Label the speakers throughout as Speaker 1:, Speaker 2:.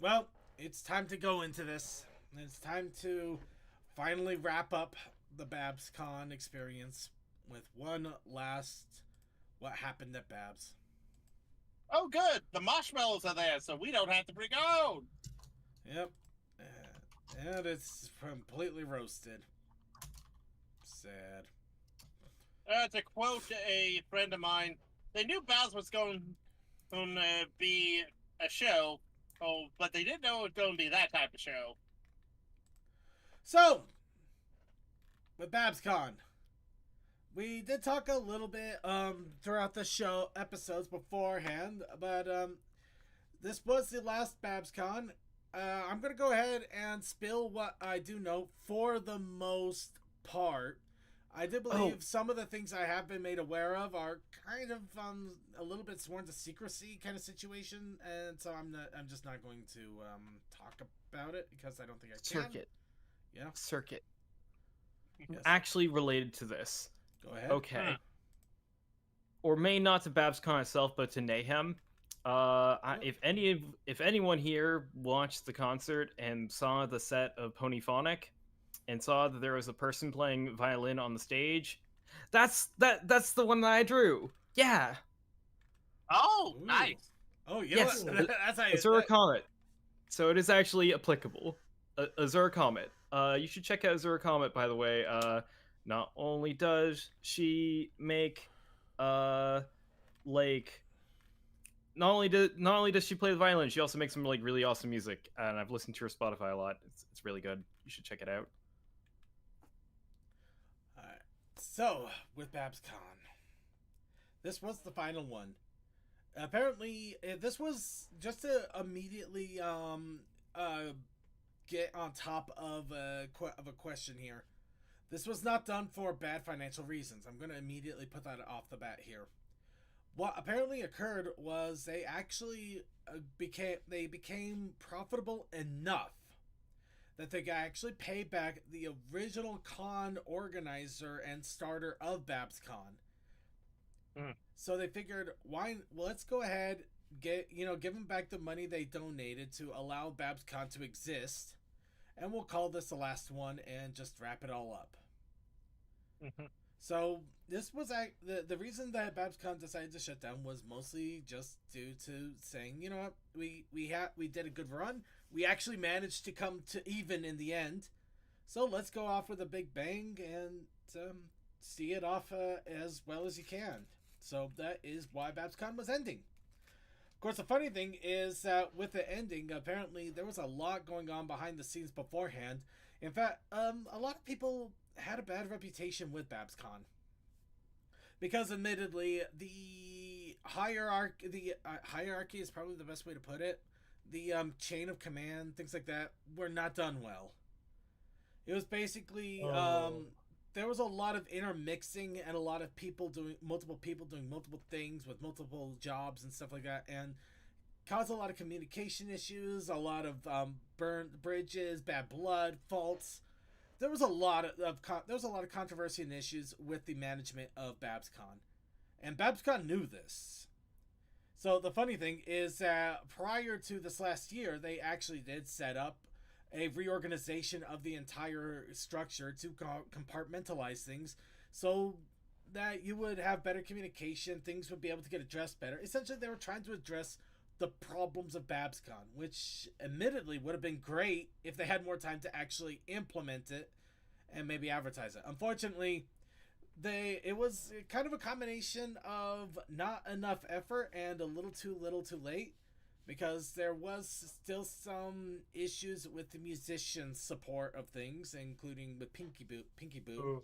Speaker 1: Well, it's time to go into this. It's time to finally wrap up the Babscon experience with one last what happened at Babs.
Speaker 2: Oh, good. The marshmallows are there, so we don't have to bring our own.
Speaker 1: Yep. And it's completely roasted. Sad.
Speaker 2: To quote a friend of mine, they knew Bows was going to be a show, but they didn't know it was going to be that type of show.
Speaker 1: So, with Babscon, we did talk a little bit throughout the show episodes beforehand, but this was the last Babscon. I'm gonna go ahead and spill what I do know for the most part. I do believe some of the things I have been made aware of are kind of a little bit sworn to secrecy kind of situation, and so I'm just not going to talk about it because I don't think I can.
Speaker 3: Circuit.
Speaker 1: Yeah.
Speaker 3: Circuit.
Speaker 1: Yes.
Speaker 3: Actually related to this.
Speaker 1: Go ahead.
Speaker 3: Okay. Or may not to Babscon itself, but to Nayhem. If anyone here watched the concert and saw the set of Ponyphonic, and saw that there was a person playing violin on the stage, that's the one that I drew. Yeah.
Speaker 2: Oh,
Speaker 1: Ooh.
Speaker 2: nice.
Speaker 1: Oh, yeah.
Speaker 3: Yes.
Speaker 1: That's how
Speaker 3: Azura Comet. So it is actually applicable. Azura Comet. You should check out Azura Comet, by the way. Not only does she make not only does she play the violin, she also makes some like really awesome music, and I've listened to her Spotify a lot. It's really good. You should check it out.
Speaker 1: Alright. So, with Babscon, this was the final one. Apparently, this was just to immediately get on top of a question here. This was not done for bad financial reasons. I'm going to immediately put that off the bat here. What apparently occurred was they actually became profitable enough that they could actually pay back the original con organizer and starter of Babscon. So they figured, let's go ahead, give them back the money they donated to allow Babscon to exist, and we'll call this the last one and just wrap it all up. So this was the reason that Babscon decided to shut down was mostly just due to saying, you know what, we did a good run. We actually managed to come to even in the end. So let's go off with a big bang and see it off as well as you can. So that is why Babscon was ending. Of course, the funny thing is that with the ending, apparently there was a lot going on behind the scenes beforehand. In fact, a lot of people had a bad reputation with Babscon because, admittedly, the hierarchy is probably the best way to put it. The chain of command, things like that, were not done well. It was basically there was a lot of intermixing and a lot of multiple people doing multiple things with multiple jobs and stuff like that, and caused a lot of communication issues, a lot of burned bridges, bad blood, faults. There was a lot of controversy and issues with the management of Babscon, and Babscon knew this. So the funny thing is that prior to this last year, they actually did set up a reorganization of the entire structure to compartmentalize things so that you would have better communication, things would be able to get addressed better. Essentially, they were trying to address the problems of Babscon, which admittedly would have been great if they had more time to actually implement it and maybe advertise it. Unfortunately, it was kind of a combination of not enough effort and a little too late, because there was still some issues with the musicians' support of things, including with Pinky Boo.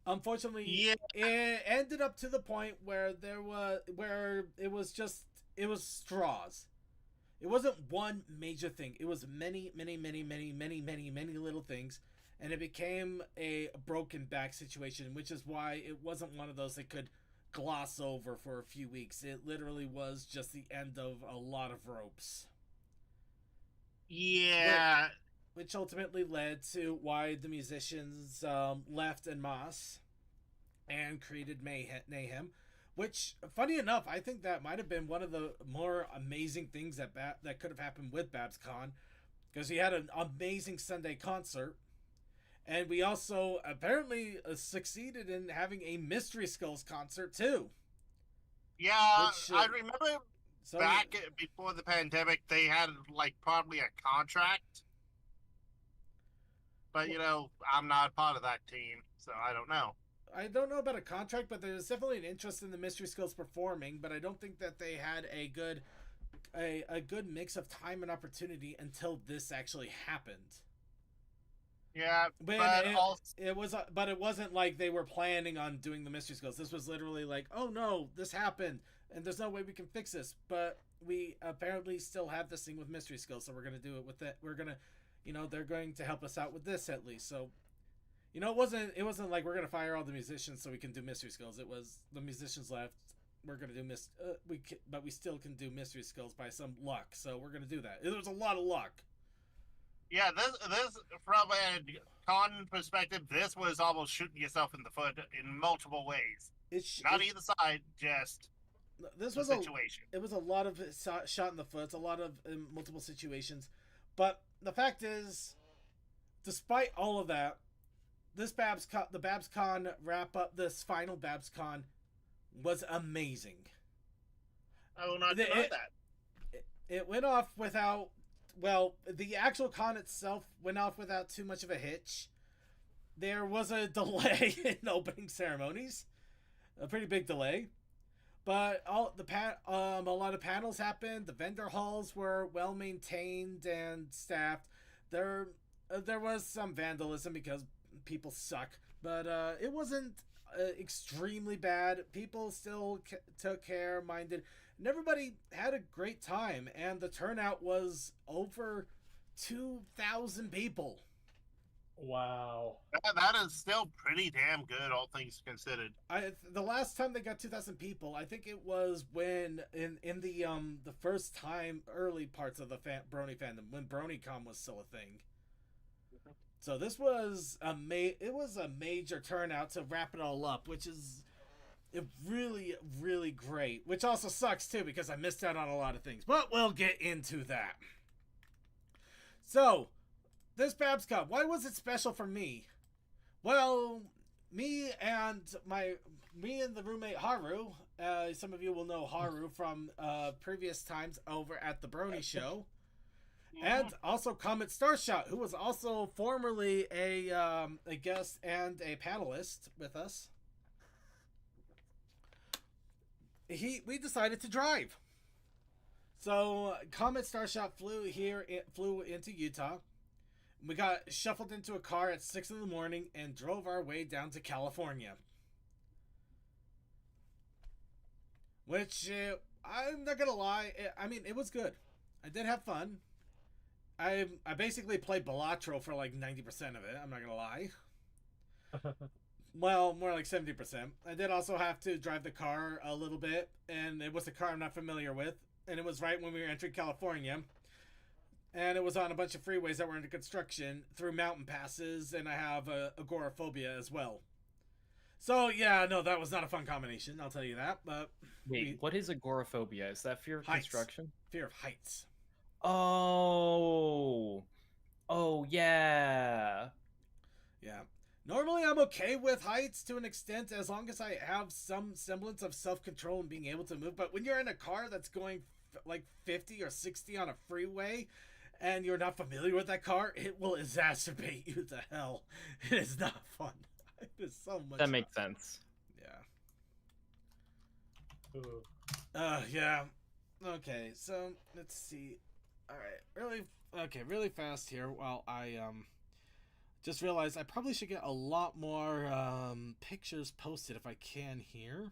Speaker 1: Unfortunately, it ended up to the point where it was straws. It wasn't one major thing. It was many little things, and it became a broken back situation, which is why it wasn't one of those that could gloss over for a few weeks. It literally was just the end of a lot of ropes.
Speaker 2: Yeah.
Speaker 1: Which ultimately led to why the musicians left en masse and created Mayhem, Which, funny enough, I think that might have been one of the more amazing things that could have happened with Babscon, because he had an amazing Sunday concert, and we also apparently succeeded in having a Mystery Skulls concert too.
Speaker 2: Yeah,
Speaker 1: Which,
Speaker 2: I remember back before the pandemic, they had like probably a contract. But I'm not part of that team, so I don't know.
Speaker 1: I don't know about a contract, but there's definitely an interest in the Mystery Skulls performing. But I don't think that they had a good mix of time and opportunity until this actually happened.
Speaker 2: Yeah,
Speaker 1: but it wasn't like they were planning on doing the Mystery Skulls. This was literally like, oh no, this happened, and there's no way we can fix this. But we apparently still have this thing with Mystery Skulls, so we're gonna do it with it. We're gonna, they're going to help us out with this at least. So, it wasn't like we're gonna fire all the musicians so we can do Mystery Skulls. It was the musicians left. We're gonna do but we still can do Mystery Skulls by some luck. So we're gonna do that. There was a lot of luck.
Speaker 2: Yeah, this from a con perspective, this was almost shooting yourself in the foot in multiple ways. Not either side, just
Speaker 1: this was a situation. It was a lot of shot in the foot, a lot of multiple situations. But the fact is, despite all of that, the Babscon wrap up, this final Babscon was amazing.
Speaker 2: I will not deny that.
Speaker 1: It went off without. Well, the actual con itself went off without too much of a hitch. There was a delay in opening ceremonies, a pretty big delay, but a lot of panels happened. The vendor halls were well maintained and staffed. There was some vandalism because people suck, but it wasn't extremely bad. People still took care, minded. And everybody had a great time, and the turnout was over 2,000 people.
Speaker 4: Wow.
Speaker 2: That is still pretty damn good, all things considered.
Speaker 1: The last time they got 2,000 people, I think it was when in the first time, early parts of the Brony fandom, when BronyCon was still a thing. So this was it was a major turnout to wrap it all up, which is really, really great. Which also sucks too, because I missed out on a lot of things. But we'll get into that. So, this Babscon, why was it special for me? Well, me and the roommate Haru, some of you will know Haru from previous times over at the Brony show. And also Comet Starshot, who was also formerly a guest and a panelist with us. We decided to drive. So Comet Starshot flew into Utah. We got shuffled into a car at 6 in the morning and drove our way down to California. Which, I'm not gonna lie, I mean, it was good. I did have fun. I basically played Balatro for like 90% of it, I'm not gonna lie. Well, more like 70%. I did also have to drive the car a little bit, and it was a car I'm not familiar with, and it was right when we were entering California. And it was on a bunch of freeways that were under construction, through mountain passes, and I have agoraphobia as well. So, yeah, no, that was not a fun combination, I'll tell you that. But
Speaker 3: wait, what is agoraphobia? Is that fear of construction?
Speaker 1: Fear of heights.
Speaker 3: Oh, yeah.
Speaker 1: Yeah. Normally, I'm okay with heights to an extent, as long as I have some semblance of self-control and being able to move. But when you're in a car that's going like 50 or 60 on a freeway, and you're not familiar with that car, it will exacerbate you to hell. It is not fun. It is so much
Speaker 3: That makes sense.
Speaker 1: Yeah. Yeah. Okay, so let's see. All right, really fast here. While I just realized I probably should get a lot more pictures posted if I can here.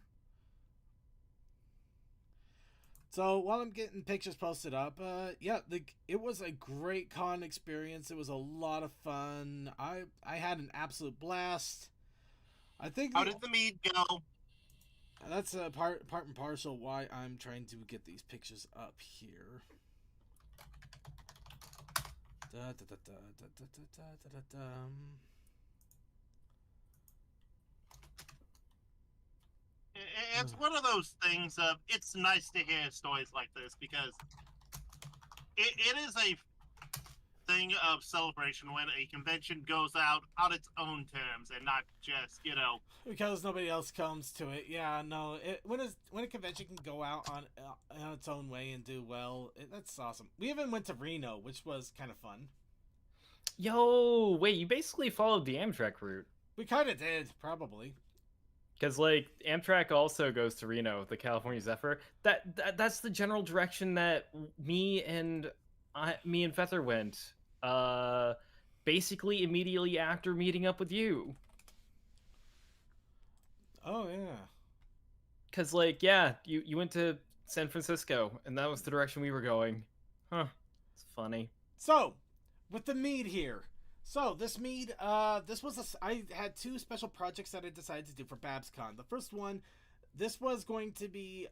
Speaker 1: So while I'm getting pictures posted up, yeah, it was a great con experience. It was a lot of fun. I had an absolute blast. I think.
Speaker 2: How did the mead go?
Speaker 1: That's a part and parcel why I'm trying to get these pictures up here.
Speaker 2: it's one of those things of it's nice to hear stories like this because it is a thing of celebration when a convention goes out on its own terms and not just,
Speaker 1: because nobody else comes to it. Yeah, no. When a convention can go out on its own way and do well, that's awesome. We even went to Reno, which was kind of fun.
Speaker 3: Yo, wait, you basically followed the Amtrak route.
Speaker 1: We kind of did, probably.
Speaker 3: Because, like, Amtrak also goes to Reno, the California Zephyr. That's the general direction that me and Feather went. Basically immediately after meeting up with you.
Speaker 1: Oh, yeah.
Speaker 3: Because, like, yeah, you went to San Francisco, and that was the direction we were going. Huh. It's funny.
Speaker 1: So, with the mead here. So, this mead, I had two special projects that I decided to do for Babscon. The first one, this was going to be,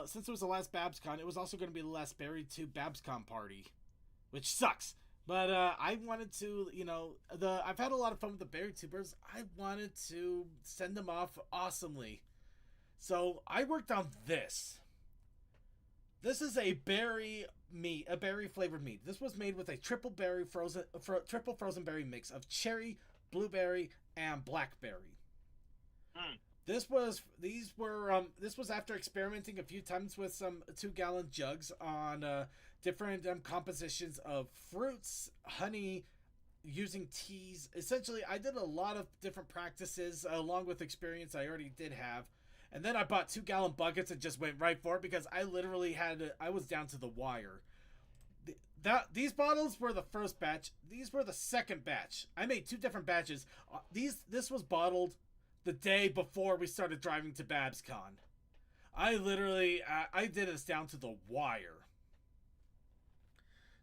Speaker 1: since it was the last Babscon, it was also going to be the last Buried 2 Babscon party. Which sucks. But, I wanted to, I've had a lot of fun with the Buried Tubers. I wanted to send them off awesomely. So, I worked on this. This is a berry flavored mead. This was made with a triple frozen berry mix of cherry, blueberry, and blackberry. This was after experimenting a few times with some 2-gallon jugs on different compositions of fruits, honey, using teas. Essentially, I did a lot of different practices along with experience I already did have. And then I bought 2-gallon buckets and just went right for it because I literally I was down to the wire. These bottles were the first batch. These were the second batch. I made 2 different batches. This was bottled the day before we started driving to Babscon. I literally, I did this down to the wire.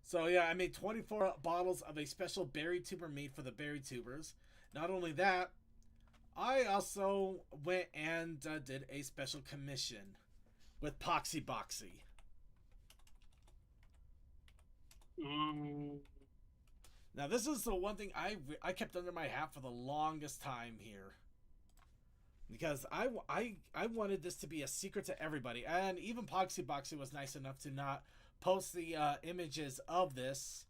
Speaker 1: So yeah, I made 24 bottles of a special berry tuber mead for the berry tubers. Not only that, I also went and did a special commission with Poxy Boxy. Now this is the one thing I kept under my hat for the longest time here. Because I wanted this to be a secret to everybody. And even Poxy Boxy was nice enough to not post the images of this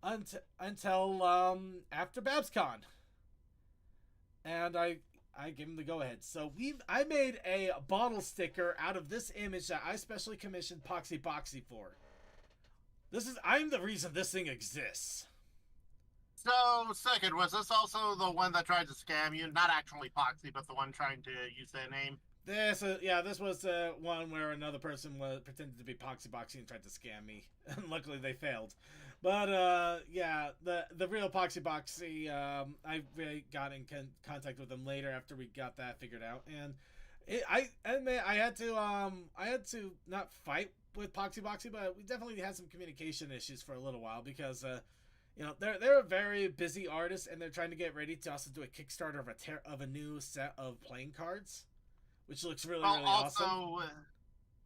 Speaker 1: until after Babscon. And I gave him the go-ahead. So I made a bottle sticker out of this image that I specially commissioned Poxy Boxy for. I'm the reason this thing exists.
Speaker 2: So, second, was this also the one that tried to scam you? Not actually Poxy, but the one trying to use their name?
Speaker 1: This was one where another person pretended to be Poxy Boxy and tried to scam me. And luckily they failed. But, yeah, the real Poxy Boxy, I really got in contact with him later after we got that figured out. And I admit I had to not fight with Poxy Boxy, but we definitely had some communication issues for a little while because, they're a very busy artist and they're trying to get ready to also do a Kickstarter of a new set of playing cards, which looks really awesome.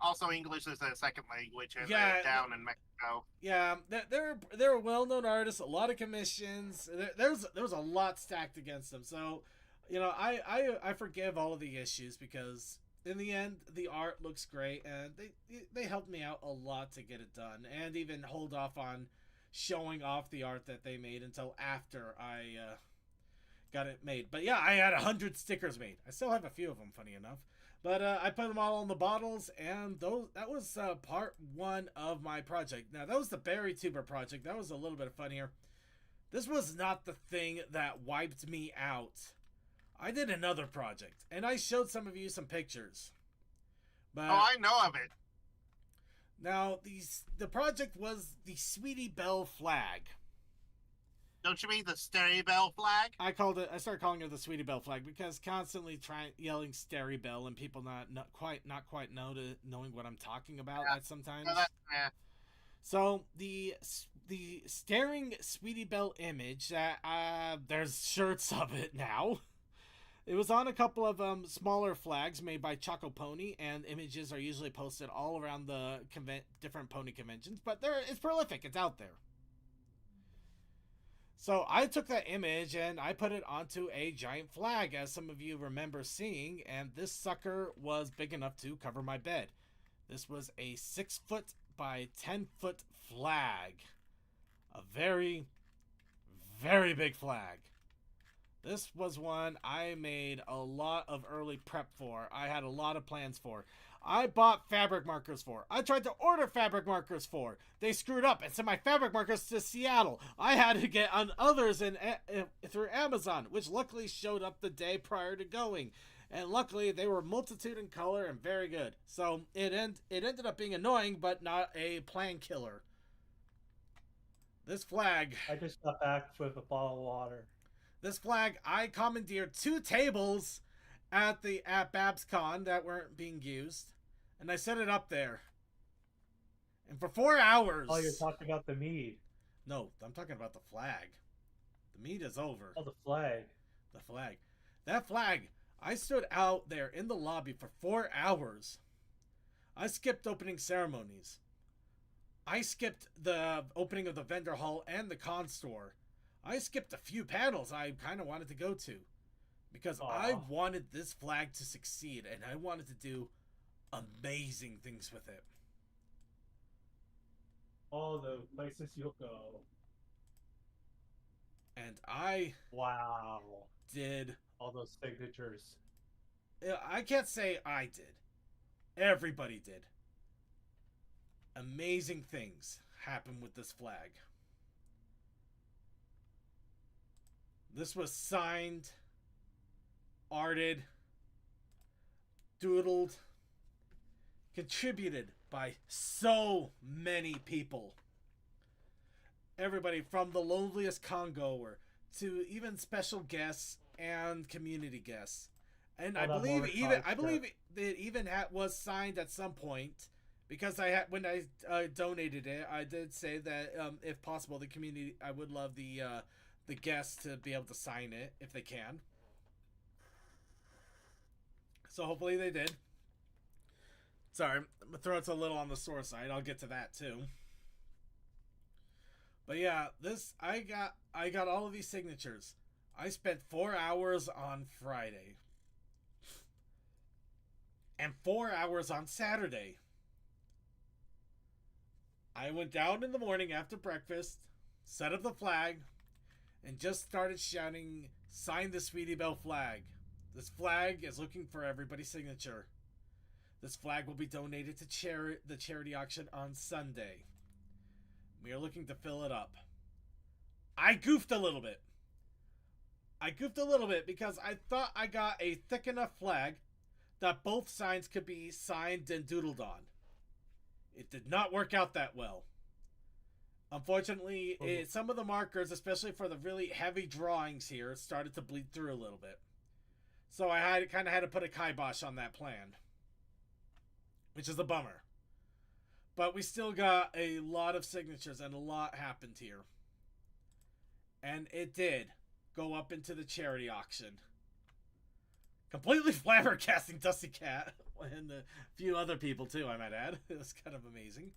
Speaker 2: Also, English is their second language, and they're down in Mexico.
Speaker 1: Yeah, they're a well-known artist. A lot of commissions. There was a lot stacked against them. So, I forgive all of the issues because in the end, the art looks great, and they helped me out a lot to get it done, and even hold off on showing off the art that they made until after I got it made. But yeah, I had 100 stickers made. I still have a few of them, funny enough. But I put them all in the bottles, and that was part 1 of my project. Now, that was the Berry Tuber project. That was a little bit funnier. This was not the thing that wiped me out. I did another project, and I showed some of you some pictures. But,
Speaker 2: I know of it.
Speaker 1: Now, the project was the Sweetie Belle flag.
Speaker 2: Don't you mean the Stary Belle flag?
Speaker 1: I started calling her the Sweetie Belle flag because constantly yelling Stary Belle and people not quite knowing what I'm talking about at sometimes.
Speaker 2: Yeah.
Speaker 1: So the staring Sweetie Belle image that there's shirts of it now. It was on a couple of smaller flags made by Choco Pony, and images are usually posted all around the different pony conventions. But it's prolific. It's out there. So I took that image and I put it onto a giant flag, as some of you remember seeing, and this sucker was big enough to cover my bed. This was a 6-foot by 10-foot flag. A very, very big flag. This was one I made a lot of early prep for. I had a lot of plans for. I bought fabric markers for. I tried to order fabric markers for. They screwed up and sent my fabric markers to Seattle. I had to get on others through Amazon, which luckily showed up the day prior to going. And luckily, they were multitude in color and very good. So it ended up being annoying, but not a plan killer. This flag...
Speaker 4: I just got back with a bottle of water.
Speaker 1: This flag, I commandeered 2 tables at Babscon that weren't being used, and I set it up there. And for 4 hours...
Speaker 4: Oh, you're talking about the mead.
Speaker 1: No, I'm talking about the flag. The mead is over.
Speaker 4: Oh, the flag.
Speaker 1: The flag. That flag, I stood out there in the lobby for 4 hours. I skipped opening ceremonies. I skipped the opening of the vendor hall and the con store. I skipped a few panels I kind of wanted to go to. Because I wanted this flag to succeed, and I wanted to do amazing things with it.
Speaker 4: All the places you'll go.
Speaker 1: And I...
Speaker 4: Wow.
Speaker 1: Did...
Speaker 4: All those signatures.
Speaker 1: I can't say I did. Everybody did. Amazing things happened with this flag. This was signed, arted, doodled, contributed by so many people. Everybody from the loneliest con-goer to even special guests and community guests. And I believe it even was signed at some point, because when I donated it, I did say that if possible, the community, I would love the guests to be able to sign it if they can. So hopefully they did. Sorry, my throat's a little on the sore side. I'll get to that too. But yeah, I got all of these signatures. I spent 4 hours on Friday. And 4 hours on Saturday. I went down in the morning after breakfast, set up the flag, and just started shouting, "Sign the Sweetie Belle flag. This flag is looking for everybody's signature. This flag will be donated to the charity auction on Sunday. We are looking to fill it up." I goofed a little bit. Because I thought I got a thick enough flag that both signs could be signed and doodled on. It did not work out that well. Unfortunately, some of the markers, especially for the really heavy drawings here, started to bleed through a little bit. So I kind of had to put a kibosh on that plan, which is a bummer. But we still got a lot of signatures, and a lot happened here. And it did go up into the charity auction. Completely flabbergasting Dusty Cat and a few other people too, I might add. It was kind of amazing.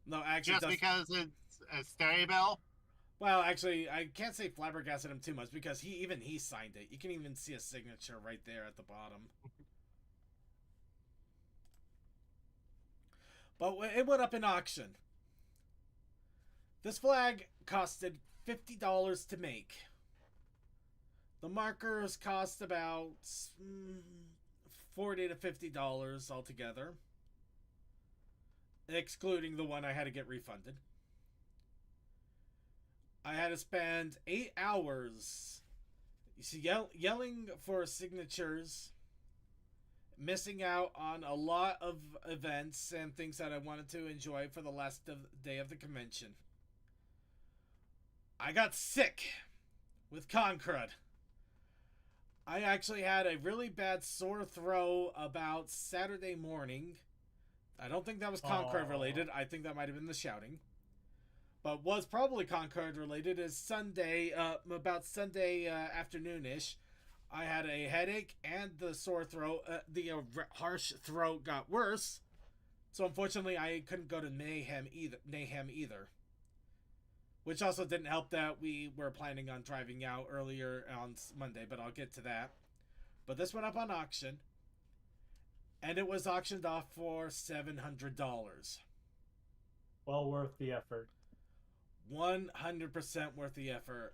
Speaker 1: No, actually,
Speaker 2: just because it's a Stereo Bell?
Speaker 1: Well, actually, I can't say flabbergasted him too much, because he signed it. You can even see a signature right there at the bottom. But it went up in auction. This flag costed $50 to make. The markers cost about $40 to $50 altogether, excluding the one I had to get refunded. I had to spend 8 hours yelling for signatures, missing out on a lot of events and things that I wanted to enjoy for the last day of the convention. I got sick with con crud. I actually had a really bad sore throat about Saturday morning. I don't think that was con crud related. I think that might have been the shouting. But was probably con crud related is Sunday, about Sunday afternoonish. I had a headache and the sore throat. The harsh throat got worse. So unfortunately, I couldn't go to Mayhem either. which also didn't help that we were planning on driving out earlier on Monday, but I'll get to that. But this went up on auction, and it was auctioned off for $700.
Speaker 4: Well worth the effort.
Speaker 1: 100% worth the effort.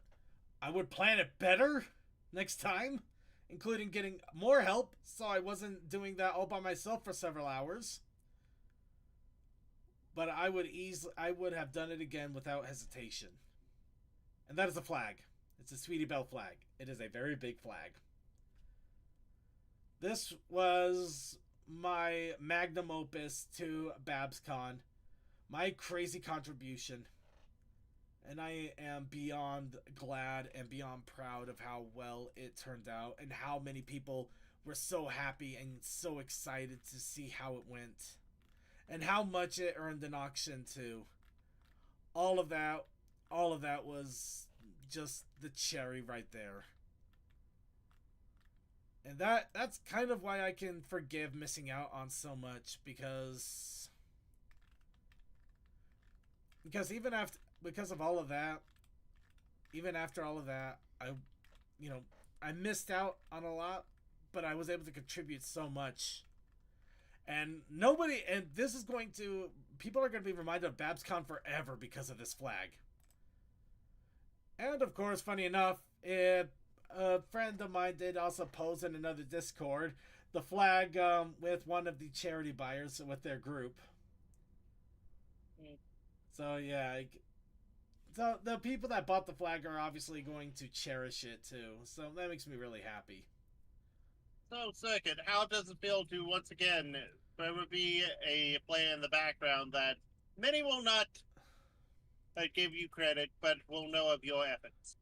Speaker 1: I would plan it better next time, including getting more help so I wasn't doing that all by myself for several hours. But I would have done it again without hesitation. And that is a flag. It's a Sweetie Belle flag. It is a very big flag. This was my magnum opus to Babscon. My crazy contribution. And I am beyond glad and beyond proud of how well it turned out and how many people were so happy and so excited to see how it went. And how much it earned an auction too. All of that was just the cherry right there. And that's kind of why I can forgive missing out on so much, because even after, because of all of that, even after all of that, I missed out on a lot, but I was able to contribute so much. And this is going to, people are going to be reminded of Babscon forever because of this flag. And of course, funny enough, a friend of mine did also post in another Discord the flag with one of the charity buyers with their group. So yeah, so the people that bought the flag are obviously going to cherish it too. So that makes me really happy.
Speaker 2: So, second, how does it feel to, once again, there would be a play in the background that many will not give you credit, but will know of your efforts?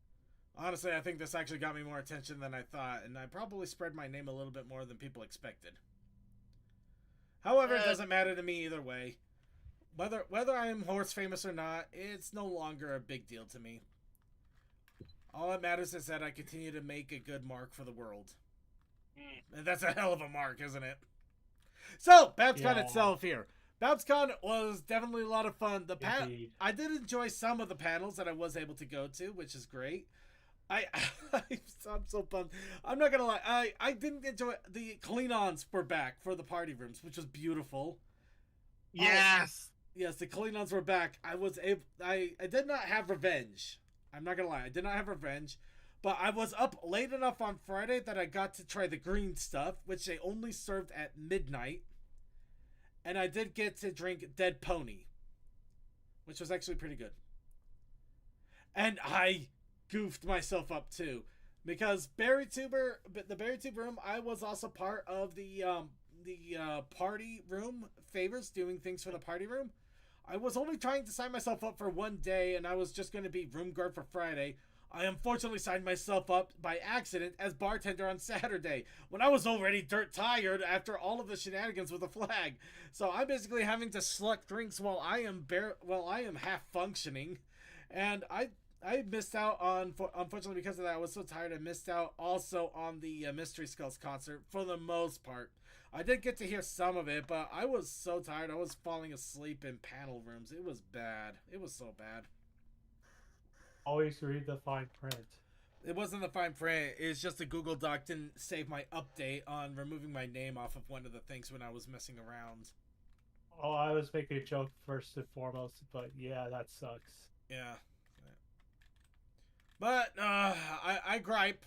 Speaker 1: Honestly, I think this actually got me more attention than I thought, and I probably spread my name a little bit more than people expected. However, it doesn't matter to me either way. Whether I am horse famous or not, it's no longer a big deal to me. All that matters is that I continue to make a good mark for the world. And that's a hell of a mark, isn't it? So, Babscon itself here. Babscon was definitely a lot of fun. I did enjoy some of the panels that I was able to go to, which is great. I'm so bummed. I'm not gonna lie. I didn't enjoy the Klingons were back for the party rooms, which was beautiful.
Speaker 2: Yes.
Speaker 1: Yes, the Klingons were back. I did not have revenge. I'm not gonna lie. I did not have revenge. But I was up late enough on Friday that I got to try the green stuff, which they only served at midnight. And I did get to drink Dead Pony, which was actually pretty good. And I goofed myself up too, because the BerryTuber room, I was also part of the party room favors, doing things for the party room. I was only trying to sign myself up for one day, and I was just going to be room guard for Friday. I unfortunately signed myself up by accident as bartender on Saturday, when I was already dirt tired after all of the shenanigans with the flag. So I'm basically having to select drinks while I am half functioning, and I missed out on, unfortunately because of that, I was so tired I missed out also on the Mystery Skulls concert for the most part. I did get to hear some of it, but I was so tired I was falling asleep in panel rooms. It was bad. It was so bad.
Speaker 4: Always read the fine print.
Speaker 1: It wasn't the fine print. It's just the Google Doc didn't save my update on removing my name off of one of the things when I was messing around.
Speaker 4: Oh, I was making a joke first and foremost, but yeah, that sucks.
Speaker 1: Yeah. But I gripe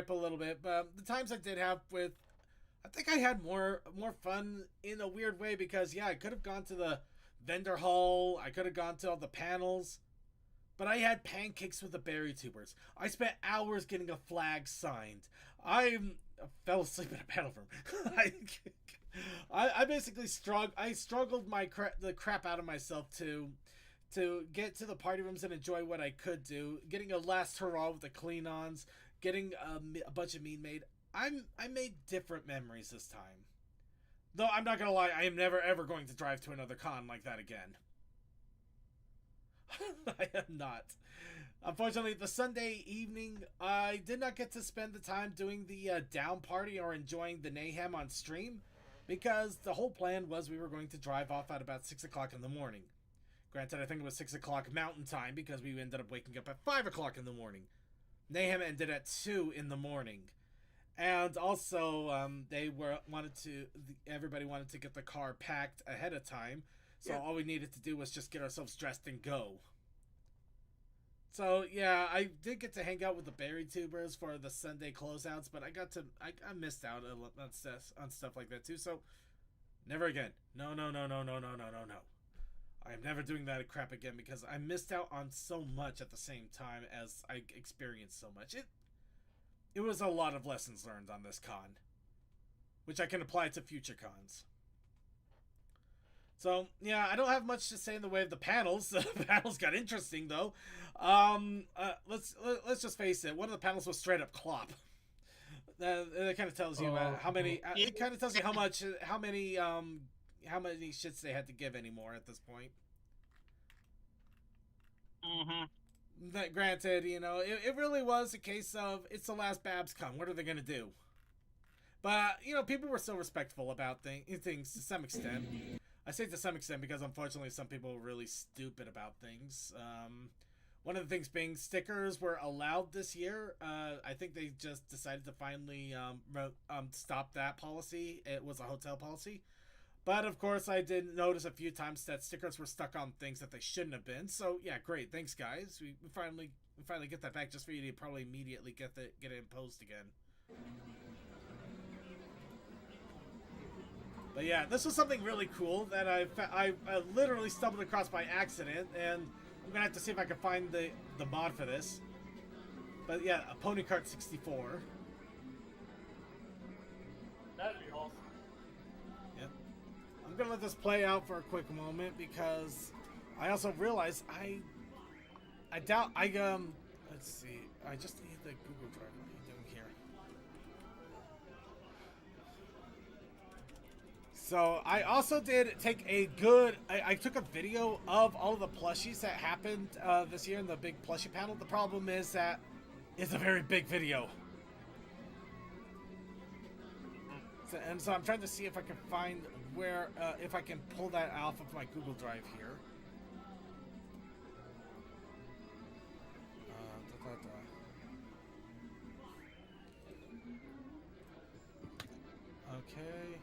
Speaker 1: a little bit. But the times I did have with, I think I had more fun in a weird way, because yeah, I could have gone to the vendor hall. I could have gone to all the panels. But I had pancakes with the BerryTubers. I spent hours getting a flag signed. I fell asleep in a panel room. I basically struggled the crap out of myself to get to the party rooms and enjoy what I could do. Getting a last hurrah with the Klingons, getting a bunch of mead made. I made different memories this time. Though I'm not gonna lie, I am never ever going to drive to another con like that again. I am not. Unfortunately, the Sunday evening, I did not get to spend the time doing the down party or enjoying the mayhem on stream, because the whole plan was we were going to drive off at about 6 o'clock in the morning. Granted, I think it was 6 o'clock Mountain Time because we ended up waking up at 5 o'clock in the morning. Mayhem ended at 2 in the morning. And also, everybody wanted to get the car packed ahead of time. So all we needed to do was just get ourselves dressed and go. So yeah, I did get to hang out with the Berry Tubers for the Sunday closeouts, but I missed out on stuff like that too. So never again. No. I am never doing that crap again because I missed out on so much at the same time as I experienced so much. It was a lot of lessons learned on this con, which I can apply to future cons. So yeah, I don't have much to say in the way of the panels. The panels got interesting though. Let's just face it. One of the panels was straight up clop. That kind of tells you how many. It kind of tells you how many shits they had to give anymore at this point. That granted, it really was a case of it's the last Babscon. What are they gonna do? But people were still respectful about things to some extent. I say to some extent because unfortunately some people were really stupid about things. One of the things being stickers were allowed this year. I think they just decided to finally stop that policy. It was a hotel policy. But of course I did notice a few times that stickers were stuck on things that they shouldn't have been. So yeah, great. Thanks guys. We finally get that back just for you to probably immediately get it imposed again. But yeah, this was something really cool that I literally stumbled across by accident, and I'm gonna have to see if I can find the mod for this. But yeah, a Pony Kart 64.
Speaker 4: That'd be awesome.
Speaker 1: Yep. I'm gonna let this play out for a quick moment because I also realized I doubt let's see. I just need the Google Drive. What are you doing here? So I also did take I took a video of all of the plushies that happened this year in the big plushie panel. The problem is that it's a very big video. So I'm trying to see if I can find where, if I can pull that off of my Google Drive here. Okay.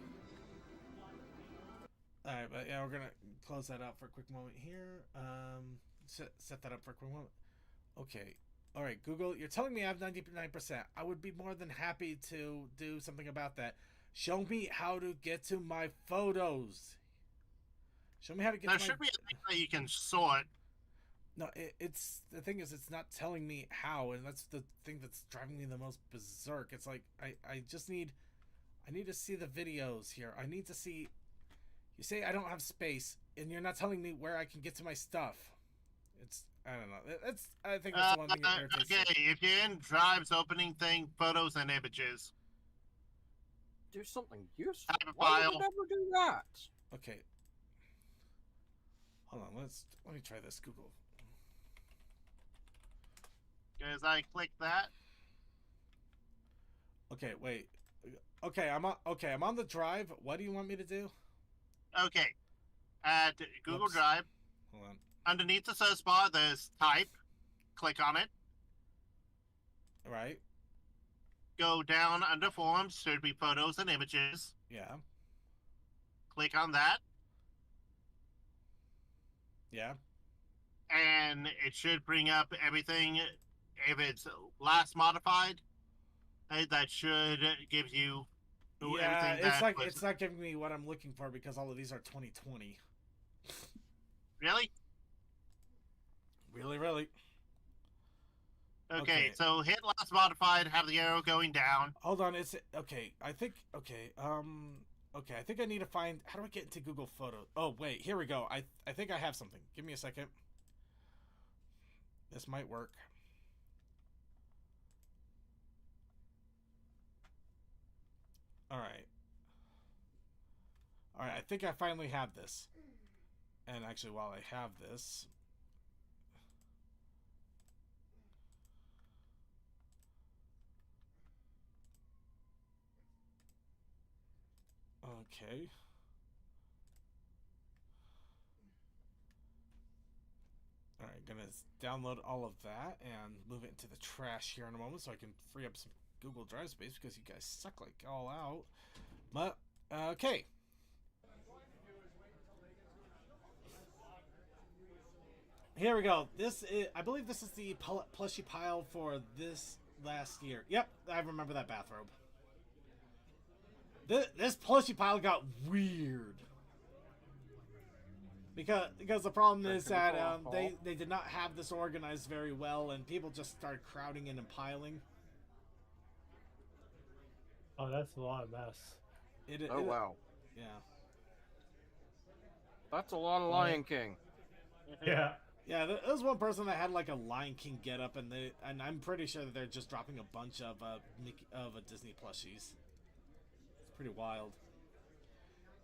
Speaker 1: Alright, but yeah, we're gonna close that out for a quick moment here. Set that up for a quick moment. Okay. Alright, Google, you're telling me I have 99%. I would be more than happy to do something about that. Show me how to get to my photos. Show me how to get to my...
Speaker 2: There should be a thing that you can sort.
Speaker 1: No, it's... The thing is, it's not telling me how, and that's the thing that's driving me the most berserk. It's like, I just need... I need to see the videos here. I need to see... You say I don't have space, and you're not telling me where I can get to my stuff. It's... I don't know. I think that's the one thing that irritates me.
Speaker 2: Okay, if you're in Drive's opening thing, photos and images.
Speaker 5: Do something useful.
Speaker 2: Type a
Speaker 5: Why
Speaker 2: file.
Speaker 5: would it ever do that?
Speaker 1: Okay. Hold on, let me try this, Google.
Speaker 2: Because I click that.
Speaker 1: Okay, wait. Okay, I'm on the Drive. What do you want me to do?
Speaker 2: Okay. At Google
Speaker 1: Oops.
Speaker 2: Drive,
Speaker 1: Hold on.
Speaker 2: underneath the search bar, there's type. Click on it.
Speaker 1: All right.
Speaker 2: Go down under forums. Should be photos and images.
Speaker 1: Yeah.
Speaker 2: Click on that.
Speaker 1: Yeah.
Speaker 2: And it should bring up everything. If it's last modified, that should give you
Speaker 1: Yeah,
Speaker 2: everything that was...
Speaker 1: it's not giving me what I'm looking for because all of these are 2020.
Speaker 2: Really?
Speaker 1: Really?
Speaker 2: Okay, so hit last modified, have the arrow going down.
Speaker 1: Hold on, it's okay. I think I think I need to find how do I get into Google Photos? Oh wait, here we go. I think I have something. Give me a second. This might work. Alright, I think I finally have this. And actually, while I have this... Okay. gonna download all of that and move it into the trash here in a moment so I can free up some Google Drive space because you guys suck like all out. But okay. Here we go. I believe this is the plushie pile for this last year. Yep, I remember that bathrobe. This plushie pile got weird. Because the problem is that they did not have this organized very well, and people just started crowding in and piling.
Speaker 4: Oh, that's a lot of mess.
Speaker 5: Wow.
Speaker 1: Yeah.
Speaker 5: That's a lot of Lion King.
Speaker 4: Yeah.
Speaker 1: Yeah, there was one person that had like a Lion King getup, and I'm pretty sure that they're just dropping a bunch of Disney plushies. It's pretty wild.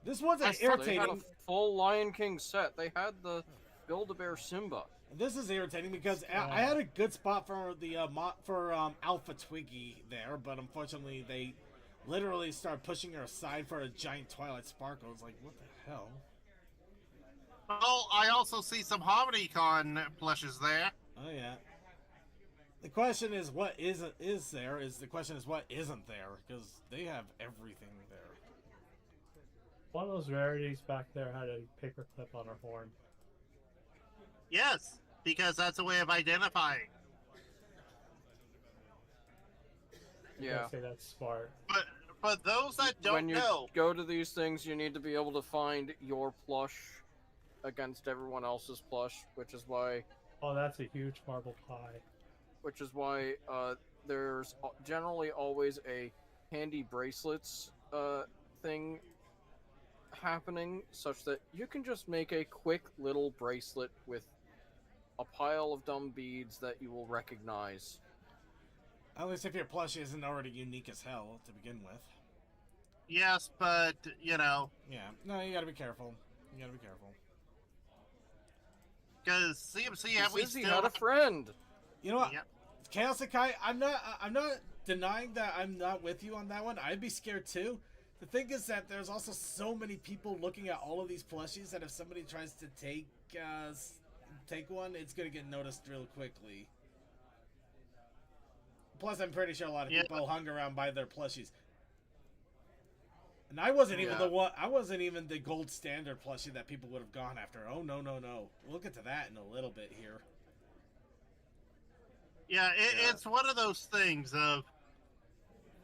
Speaker 1: This one's irritating.
Speaker 5: They had a full Lion King set. They had the Build-A-Bear Simba.
Speaker 1: This is irritating because I had a good spot for the Alpha Twiggy there, but unfortunately they literally started pushing her aside for a giant Twilight Sparkle. It's like, what the hell?
Speaker 2: Well, I also see some HarmonyCon plushes there.
Speaker 1: Oh yeah. The question is what is there? The question is what isn't there? Because they have everything there.
Speaker 4: One of those rarities back there had a paperclip on her horn.
Speaker 2: Yes, because that's a way of identifying.
Speaker 4: Yeah. I'd say that's smart.
Speaker 2: But those that don't
Speaker 5: when you
Speaker 2: know,
Speaker 5: go to these things, you need to be able to find your plush against everyone else's plush, which is why.
Speaker 4: Oh, that's a huge marble pie.
Speaker 5: Which is why there's generally always a handy bracelets thing happening, such that you can just make a quick little bracelet with a pile of dumb beads that you will recognize.
Speaker 1: At least if your plushie isn't already unique as hell to begin with.
Speaker 2: yes, but you know.
Speaker 1: Yeah, no, you gotta be careful. You gotta be careful.
Speaker 2: Because CMC, have we
Speaker 5: Izzy
Speaker 2: still
Speaker 5: had a friend.
Speaker 1: You know what?
Speaker 2: Yep.
Speaker 1: Chaos Akai, I'm not denying that I'm not with you on that one. I'd be scared too. The thing is that there's also so many people looking at all of these plushies that if somebody tries to take one, it's gonna get noticed real quickly. Plus, I'm pretty sure a lot of people hung around by their plushies. And I wasn't even the one. I wasn't even the gold standard plushie that people would have gone after. Oh no, no, no! We'll get to that in a little bit here.
Speaker 2: Yeah, it's one of those things of.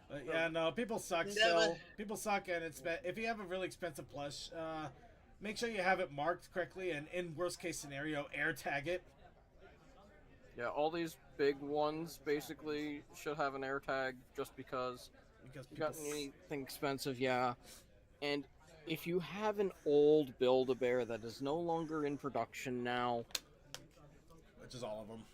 Speaker 1: But yeah, no, people suck still. People suck, and if you have a really expensive plush, make sure you have it marked correctly, and in worst case scenario, air tag it.
Speaker 5: Yeah, all these big ones basically should have an air tag just because you got anything expensive, yeah. And if you have an old Build-A-Bear that is no longer in production now,
Speaker 1: which is all of them.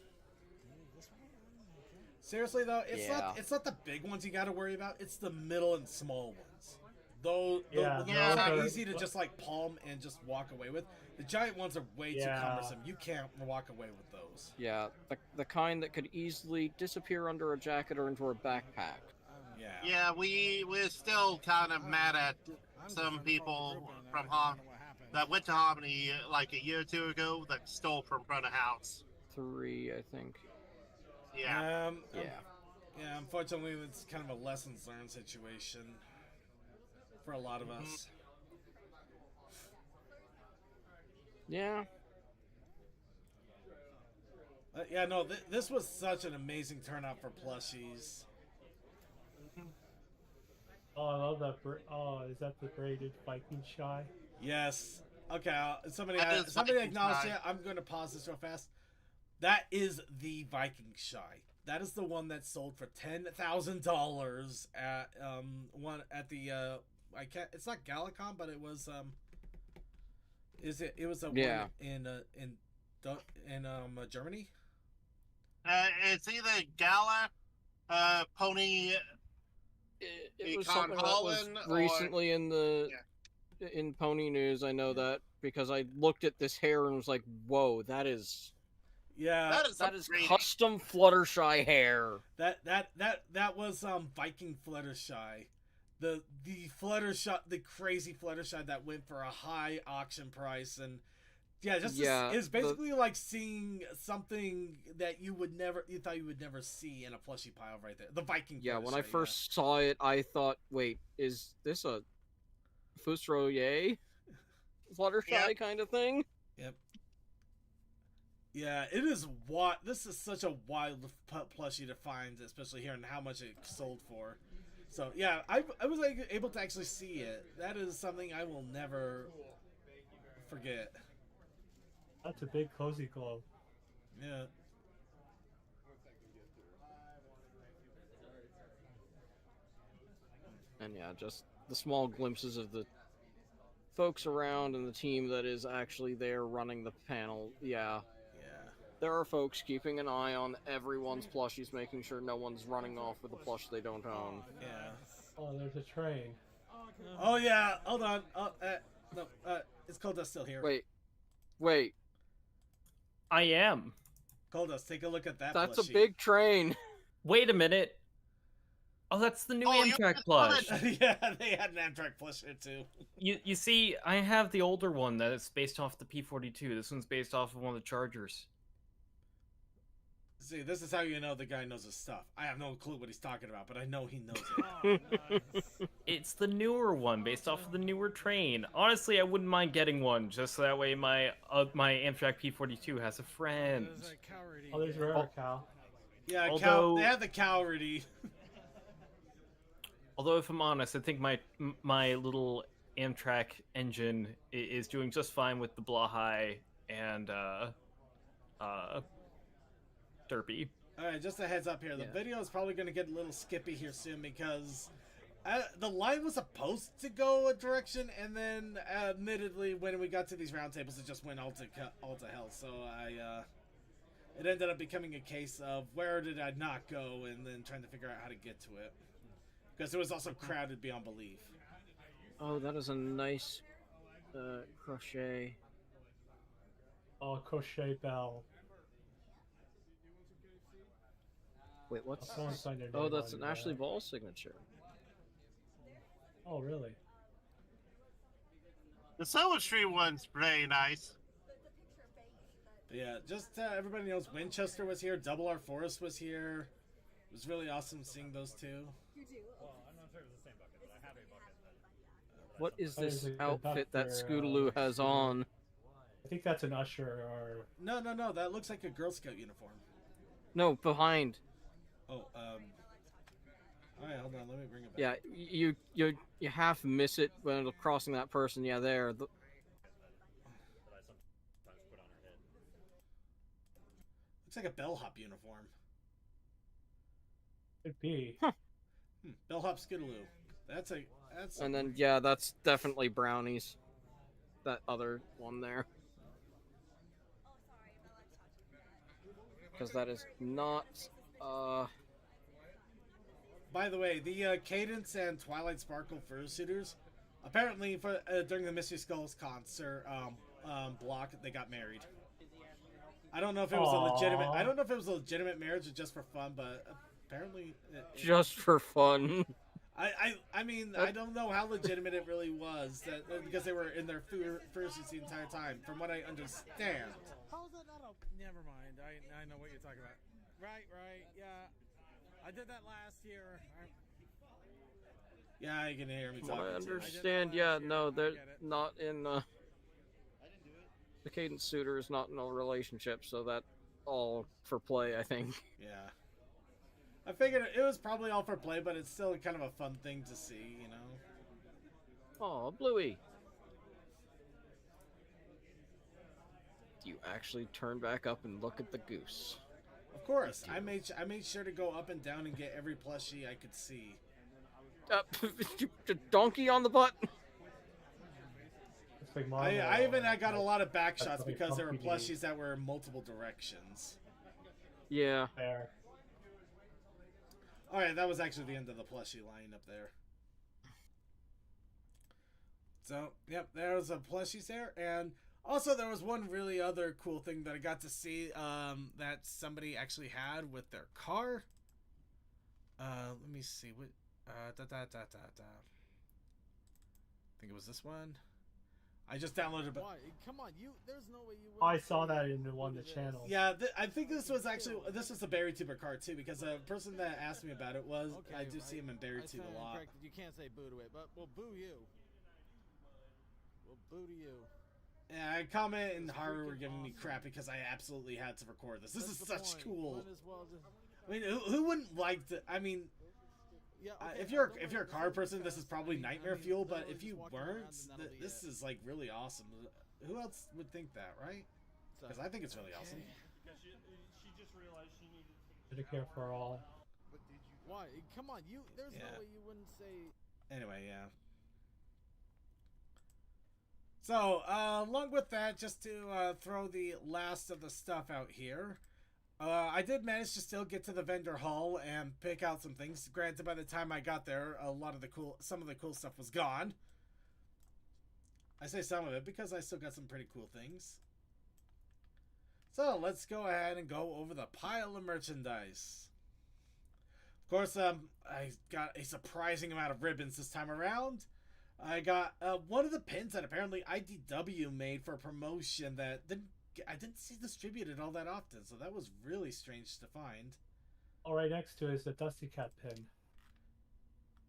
Speaker 1: Seriously though, it's not the big ones you got to worry about. It's the middle and small ones. Those are easy to just like palm and just walk away with. The giant ones are way too cumbersome. You can't walk away with those.
Speaker 5: Yeah, the kind that could easily disappear under a jacket or into a backpack.
Speaker 1: Yeah.
Speaker 2: Yeah, we're still kind of mad at some people from that went to Harmony like a year or two ago that stole from front of house.
Speaker 5: 3, I think.
Speaker 2: Yeah.
Speaker 1: Yeah, unfortunately, it's kind of a lessons learned situation for a lot of us.
Speaker 5: Yeah.
Speaker 1: Yeah, no, this was such an amazing turnout for plushies.
Speaker 4: Oh, I love that. Is that the braided Viking shy?
Speaker 1: Yes. Okay, somebody acknowledged it. I'm going to pause this real fast. That is the Viking shy. That is the one that sold for $10,000 at the it's not Galacon, but it was it was a one in Germany?
Speaker 2: It's either Gala, Pony.
Speaker 5: It was something that was recently in Pony News. I know that because I looked at this hair and was like, "Whoa, that is."
Speaker 1: Yeah,
Speaker 5: that is custom Fluttershy hair.
Speaker 1: That was Viking Fluttershy, the Fluttershy, the crazy Fluttershy that went for a high auction price, and Yeah, just it's basically like seeing something that you thought you would never see in a plushie pile right there. The Viking.
Speaker 5: Yeah, when I first saw it, I thought, wait, is this a Fusroye Fluttershy kind of thing?
Speaker 1: Yep. Yeah, it is. This is such a wild plushie to find, especially here, and how much it sold for. So yeah, I was like, able to actually see it. That is something I will never forget.
Speaker 4: That's a big cozy glow.
Speaker 1: Yeah.
Speaker 5: And yeah, just the small glimpses of the folks around and the team that is actually there running the panel. Yeah. There are folks keeping an eye on everyone's plushies, making sure no one's running off with a plush they don't own.
Speaker 1: Yeah.
Speaker 4: Oh, there's a train.
Speaker 1: Oh yeah, hold on. No, it's Coldust still here.
Speaker 5: Wait.
Speaker 3: I am.
Speaker 1: Coldust, take a look at that.
Speaker 5: That's
Speaker 1: plushie.
Speaker 5: a big train.
Speaker 3: Wait a minute. Oh, that's the new Amtrak plush.
Speaker 1: Yeah, they had an Amtrak plush here too.
Speaker 3: You see, I have the older one that is based off the P-42. This one's based off of one of the Chargers.
Speaker 1: See, this is how you know the guy knows his stuff. I have no clue what he's talking about, but I know he knows it.
Speaker 3: It's the newer one, based off of the newer train. Honestly, I wouldn't mind getting one, just so that way my Amtrak P-42 has a friend.
Speaker 4: Oh, there's Rare Cow.
Speaker 1: Yeah,
Speaker 3: although,
Speaker 1: they have the cow already.
Speaker 3: Although, if I'm honest, I think my little Amtrak engine is doing just fine with the Blahai and Derpy.
Speaker 1: Alright, just a heads up here. The video is probably going to get a little skippy here soon because the line was supposed to go a direction, and then admittedly, when we got to these roundtables, it just went all to hell. So it ended up becoming a case of where did I not go, and then trying to figure out how to get to it. Because it was also crowded beyond belief.
Speaker 5: Oh, that is a nice crochet.
Speaker 4: Oh, crochet bell.
Speaker 5: Wait, what's...
Speaker 4: Someone signed their
Speaker 5: Oh,
Speaker 4: name
Speaker 5: that's
Speaker 4: on
Speaker 5: an Ashley Ball signature.
Speaker 4: Oh, really?
Speaker 2: The Silvertree one's very nice.
Speaker 1: But yeah, just everybody knows Winchester was here, Double R Forest was here. It was really awesome seeing those two.
Speaker 5: What is this outfit that Scootaloo has on?
Speaker 4: I think that's an usher or...
Speaker 1: No, that looks like a Girl Scout uniform.
Speaker 5: No, behind.
Speaker 1: Oh, alright, hold on, let me bring it back.
Speaker 5: Yeah, you half miss it when crossing that person. Yeah, there.
Speaker 1: Looks like a bellhop uniform.
Speaker 4: Could be.
Speaker 1: Bellhop Skidaloo. That's.
Speaker 5: And then yeah, that's definitely Brownies. That other one there. Because that is not.
Speaker 1: By the way, the Cadence and Twilight Sparkle fursuiters, apparently for during the Mystery Skulls concert block, they got married. I don't know if it was a legitimate. I don't know if it was a legitimate marriage or just for fun, but apparently.
Speaker 5: Just for fun.
Speaker 1: I mean, I don't know how legitimate it really was because they were in their fursuits the entire time, from what I understand.
Speaker 6: How's that not a... Never mind. I know what you're talking about. Right. Yeah. I did that last year.
Speaker 1: Yeah, you can hear me talking.
Speaker 5: I understand. Yeah, no, they're not in. The Cadence suitor is not in a relationship, so that all for play, I think.
Speaker 1: Yeah. I figured it was probably all for play, but it's still kind of a fun thing to see, you know.
Speaker 5: Oh, Bluey. Do you actually turn back up and look at the goose?
Speaker 1: Of course, I made sure to go up and down and get every plushie I could see.
Speaker 5: Donkey on the butt.
Speaker 1: I got a lot of back shots because there were plushies that were in multiple directions.
Speaker 5: Yeah.
Speaker 4: There.
Speaker 1: Alright, that was actually the end of the plushie line up there. So, yep, there was a plushies there, and also there was one really other cool thing that I got to see that somebody actually had with their car. Let me see what I think it was this one. I just downloaded it.
Speaker 6: Why? Come on, you. There's no way you.
Speaker 4: I
Speaker 6: wouldn't
Speaker 4: saw
Speaker 6: say
Speaker 4: that in one of the
Speaker 6: this.
Speaker 4: channels.
Speaker 1: Yeah, I think this was a BerryTuber card too, because a person that asked me about it was
Speaker 6: Okay,
Speaker 1: I do see him in
Speaker 6: I
Speaker 1: BerryTube
Speaker 6: stand
Speaker 1: a lot.
Speaker 6: corrected. You can't say boo to it, but we'll boo you. We'll boo to you.
Speaker 1: Yeah, I comment and
Speaker 6: It's
Speaker 1: Haru were
Speaker 6: freaking
Speaker 1: giving me
Speaker 6: awesome.
Speaker 1: crap because I absolutely had to record this. This
Speaker 6: That's
Speaker 1: is
Speaker 6: the
Speaker 1: such
Speaker 6: point.
Speaker 1: cool.
Speaker 6: Might as well just.
Speaker 1: I mean, who wouldn't like to? I mean,
Speaker 6: Yeah,
Speaker 1: if
Speaker 6: okay,
Speaker 1: you're
Speaker 6: don't
Speaker 1: if you're a
Speaker 6: worry,
Speaker 1: car
Speaker 6: this
Speaker 1: person,
Speaker 6: is
Speaker 1: this is
Speaker 6: fast.
Speaker 1: probably
Speaker 6: I mean,
Speaker 1: nightmare fuel. But
Speaker 6: literally
Speaker 1: if you
Speaker 6: just walking around
Speaker 1: weren't,
Speaker 6: and that'll be
Speaker 1: this
Speaker 6: it.
Speaker 1: is like really awesome. Who else would think that, right?
Speaker 6: So,
Speaker 1: Because I think it's really awesome.
Speaker 7: Because she just realized she needed to
Speaker 4: Medicare for all.
Speaker 6: Why? Come on, you. There's
Speaker 1: Yeah.
Speaker 6: no way you wouldn't say.
Speaker 1: Anyway, yeah. So, along with that, just to throw the last of the stuff out here, I did manage to still get to the vendor hall and pick out some things. Granted, by the time I got there, some of the cool stuff was gone. I say some of it because I still got some pretty cool things. So, let's go ahead and go over the pile of merchandise. Of course, I got a surprising amount of ribbons this time around. I got one of the pins that apparently IDW made for a promotion that I didn't see distributed all that often, so that was really strange to find.
Speaker 4: Oh, right next to it is the Dusty Cat pin.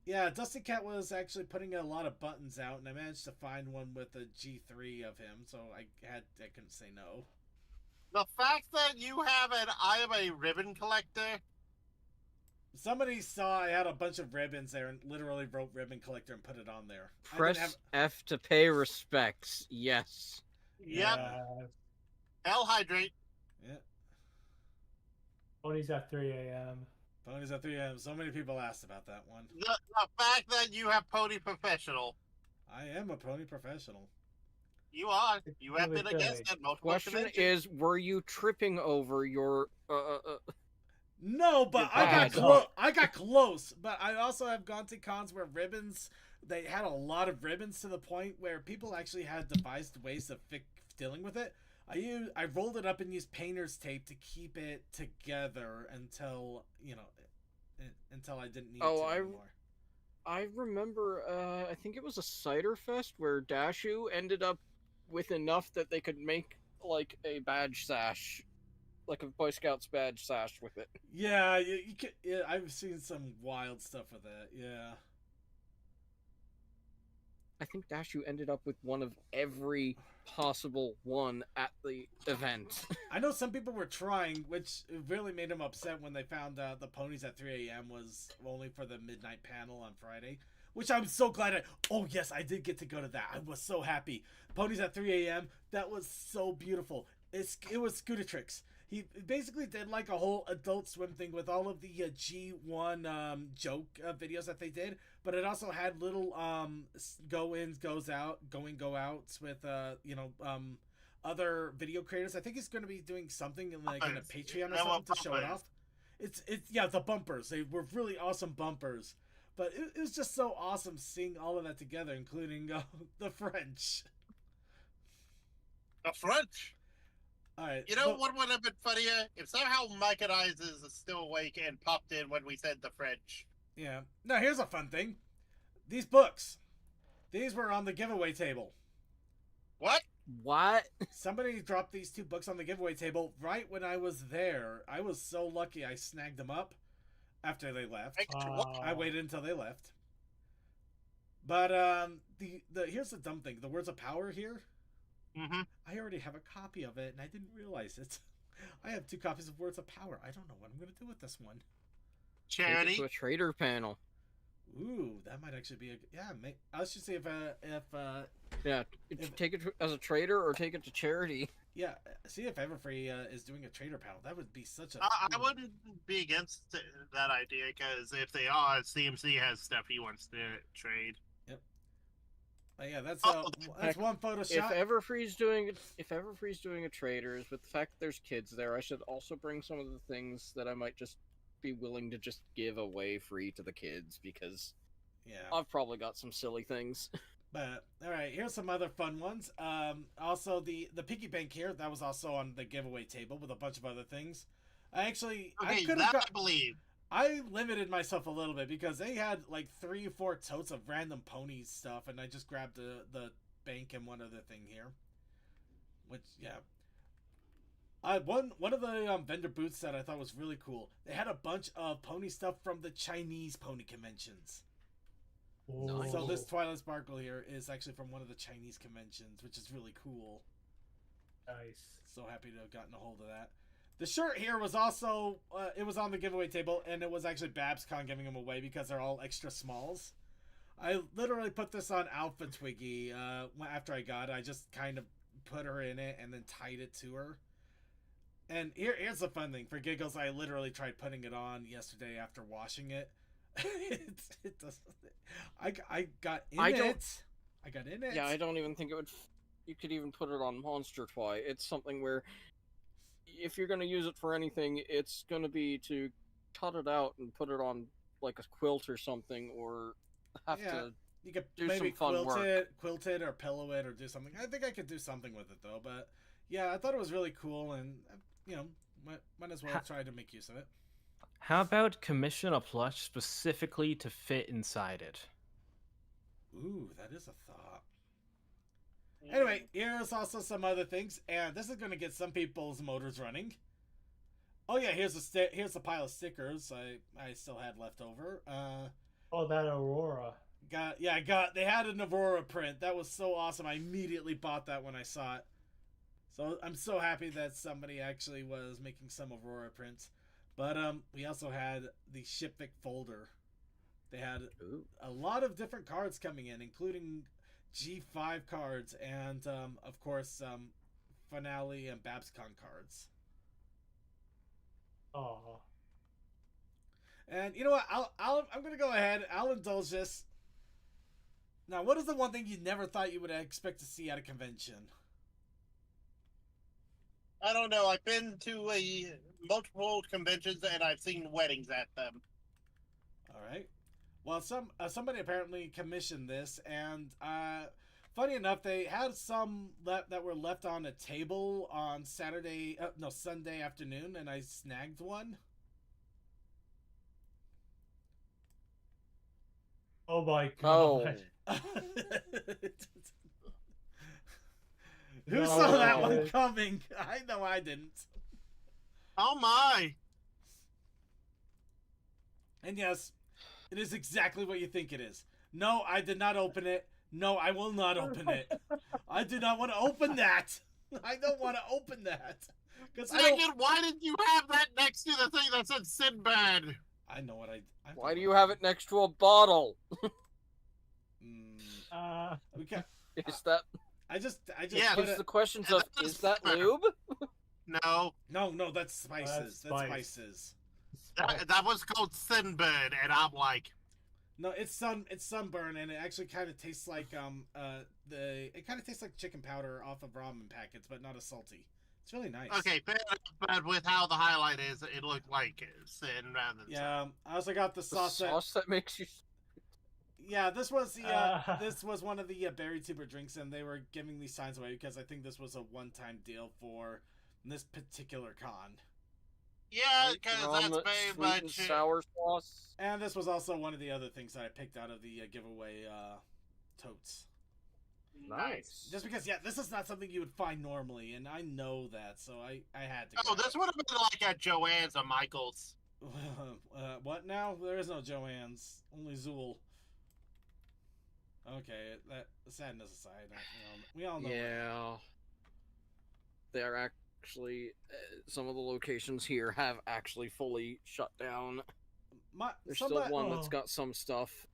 Speaker 1: Yeah, Dusty Cat was actually putting a lot of buttons out, and I managed to find one with a G3 of him, so I couldn't say no.
Speaker 2: The fact that you have an I am a ribbon collector.
Speaker 1: Somebody saw I had a bunch of ribbons there and literally wrote ribbon collector and put it on there. I didn't
Speaker 5: Press
Speaker 1: have-
Speaker 5: F to pay respects. Yes.
Speaker 2: Yep.
Speaker 4: Yeah.
Speaker 2: Hell hydrate.
Speaker 1: Yeah.
Speaker 4: Ponies at 3 a.m.
Speaker 1: Ponies at 3 a.m. So many people asked about that one.
Speaker 2: The fact that you have pony professional.
Speaker 1: I am a pony professional.
Speaker 2: You are.
Speaker 4: It's
Speaker 2: You have
Speaker 4: really
Speaker 2: been against
Speaker 4: good.
Speaker 2: that multiple
Speaker 5: Question
Speaker 2: conventions.
Speaker 5: is, were you tripping over your
Speaker 1: No, but
Speaker 5: You're bad.
Speaker 1: I got close. But I also have gone to cons where ribbons, they had a lot of ribbons to the point where people actually had devised ways of dealing with it. I rolled it up and used painter's tape to keep it together until until I didn't need
Speaker 5: Oh,
Speaker 1: to
Speaker 5: I-
Speaker 1: anymore.
Speaker 5: I remember, I think it was a cider fest where Dashu ended up with enough that they could make, like, a badge sash. Like a Boy Scouts badge sash with it.
Speaker 1: Yeah, you could, yeah, I've seen some wild stuff with that. Yeah.
Speaker 5: I think Dashu ended up with one of every possible one at the event.
Speaker 1: I know some people were trying, which really made them upset when they found out the Ponies at 3 a.m. was only for the midnight panel on Friday. Which I'm so glad oh yes, I did get to go to that. I was so happy. Ponies at 3 a.m. That was so beautiful. It was Scootatrix. He basically did like a whole Adult Swim thing with all of the G1 joke videos that they did, but it also had little go-ins, go-outs with other video creators. I think he's going to be doing something in a Patreon or something to show it off. It's the bumpers. They were really awesome bumpers, but it was just so awesome seeing all of that together, including the French.
Speaker 2: The French.
Speaker 1: All right.
Speaker 2: You know what would have been funnier? If somehow Mike and Eyes is still awake and popped in when we said the French.
Speaker 1: Yeah. Now, here's a fun thing. These books. These were on the giveaway table.
Speaker 2: What?
Speaker 5: What?
Speaker 1: Somebody dropped these 2 books on the giveaway table right when I was there. I was so lucky I snagged them up after they left. I waited until they left. But here's the dumb thing. The Words of Power here.
Speaker 2: Mm-hmm.
Speaker 1: I already have a copy of it, and I didn't realize it. I have 2 copies of Words of Power. I don't know what I'm going to do with this one.
Speaker 5: Take it
Speaker 2: Charity.
Speaker 5: to a trader panel.
Speaker 1: Ooh, that might actually be I should say
Speaker 5: Yeah, take it as a trader or take it to charity.
Speaker 1: yeah, see if Everfree is doing a trader panel. That would be such a.
Speaker 2: I wouldn't be against that idea because if they are, CMC has stuff he wants to trade.
Speaker 1: Yeah, that's
Speaker 5: Heck,
Speaker 1: one Photoshop.
Speaker 5: If Everfree's doing a traders, with the fact that there's kids there, I should also bring some of the things that I might just be willing to just give away free to the kids because
Speaker 1: Yeah.
Speaker 5: I've probably got some silly things.
Speaker 1: But all right, here's some other fun ones. Also the piggy bank here that was also on the giveaway table with a bunch of other things. I
Speaker 2: Okay,
Speaker 1: could
Speaker 2: that
Speaker 1: have
Speaker 2: I believe.
Speaker 1: I limited myself a little bit because they had like 3 or 4 totes of random ponies stuff, and I just grabbed the bank and one other thing here. Which, yeah. One of the vendor booths that I thought was really cool. They had a bunch of pony stuff from the Chinese pony conventions.
Speaker 4: Ooh.
Speaker 1: So this Twilight Sparkle here is actually from one of the Chinese conventions, which is really cool.
Speaker 4: Nice.
Speaker 1: So happy to have gotten a hold of that. The shirt here was also, it was on the giveaway table, and it was actually Babscon giving them away because they're all extra smalls. I literally put this on Alpha Twiggy after I got it. I just kind of put her in it and then tied it to her. And here's the fun thing. For giggles, I literally tried putting it on yesterday after washing it. It doesn't. I got in it. I got in it.
Speaker 5: Yeah, I don't even think it would. You could even put it on Monster Toy. It's something where, if you're going to use it for anything, it's going to be to cut it out and put it on like a quilt or something, or have to
Speaker 1: You could
Speaker 5: do
Speaker 1: maybe
Speaker 5: some fun work.
Speaker 1: quilt it or pillow it or do something. I think I could do something with it though. But yeah, I thought it was really cool, and you know, might as well try to make use of it.
Speaker 3: How about commission a plush specifically to fit inside it?
Speaker 1: Ooh, that is a thought. Anyway, here's also some other things, and this is going to get some people's motors running. Oh yeah, here's a pile of stickers I still had left over.
Speaker 4: Oh, that Aurora.
Speaker 1: They had an Aurora print. That was so awesome. I immediately bought that when I saw it. So I'm so happy that somebody actually was making some Aurora prints. But we also had the Shipvic folder. They had a lot of different cards coming in, including G5 cards and of course Finale and Babscon cards.
Speaker 4: Oh.
Speaker 1: And you know what? I'm gonna go ahead. I'll indulge this. Now, what is the one thing you never thought you would expect to see at a convention?
Speaker 2: I don't know. I've been to multiple conventions and I've seen weddings at them.
Speaker 1: All right. Well, somebody apparently commissioned this, and funny enough, they had some that were left on a table on Sunday afternoon, and I snagged one.
Speaker 4: Oh my
Speaker 5: Oh.
Speaker 4: god.
Speaker 1: Who
Speaker 4: No,
Speaker 1: saw that one
Speaker 4: man.
Speaker 1: coming? I know I didn't.
Speaker 2: Oh my!
Speaker 1: And yes, it is exactly what you think it is. No, I did not open it. No, I will not open it. I do not want to open that. I don't want to open that.
Speaker 2: Second, why did you have that next to the thing that said Sinbad?
Speaker 1: I know what
Speaker 5: Why do you have it next to a bottle?
Speaker 1: We can.
Speaker 5: Is that?
Speaker 1: I just
Speaker 2: Yeah,
Speaker 1: put
Speaker 5: Gives
Speaker 1: it.
Speaker 5: the questions of, is that lube?
Speaker 2: No,
Speaker 1: No, that's spices. That's
Speaker 4: spice.
Speaker 1: spices.
Speaker 2: that was called Sinbad, and I'm like,
Speaker 1: No, it's sunburn, and it actually kind of tastes like it kind of tastes like chicken powder off of ramen packets, but not as salty. It's really nice.
Speaker 2: okay, fair enough, but with how the highlight is, it looked like Sin rather than
Speaker 1: Yeah, I also got the
Speaker 5: The
Speaker 1: sauce.
Speaker 5: sauce that makes you.
Speaker 1: Yeah, this was the this was one of the berry tuber drinks, and they were giving these signs away because I think this was a one-time deal for this particular con.
Speaker 2: Yeah, because that's
Speaker 5: Rum,
Speaker 2: very
Speaker 5: sweet and
Speaker 2: much.
Speaker 5: sour sauce.
Speaker 1: And this was also one of the other things that I picked out of the giveaway totes.
Speaker 5: Nice.
Speaker 1: Just because, yeah, this is not something you would find normally, and I know that, so I had to.
Speaker 2: Oh,
Speaker 1: grab
Speaker 2: this would have been like at Joanne's or Michael's.
Speaker 1: it. What now? There is no Joanne's, only Zool. Okay, that sadness aside, we all know.
Speaker 5: Yeah. They're actually some of the locations here have actually fully shut down. There's still one that's got some stuff.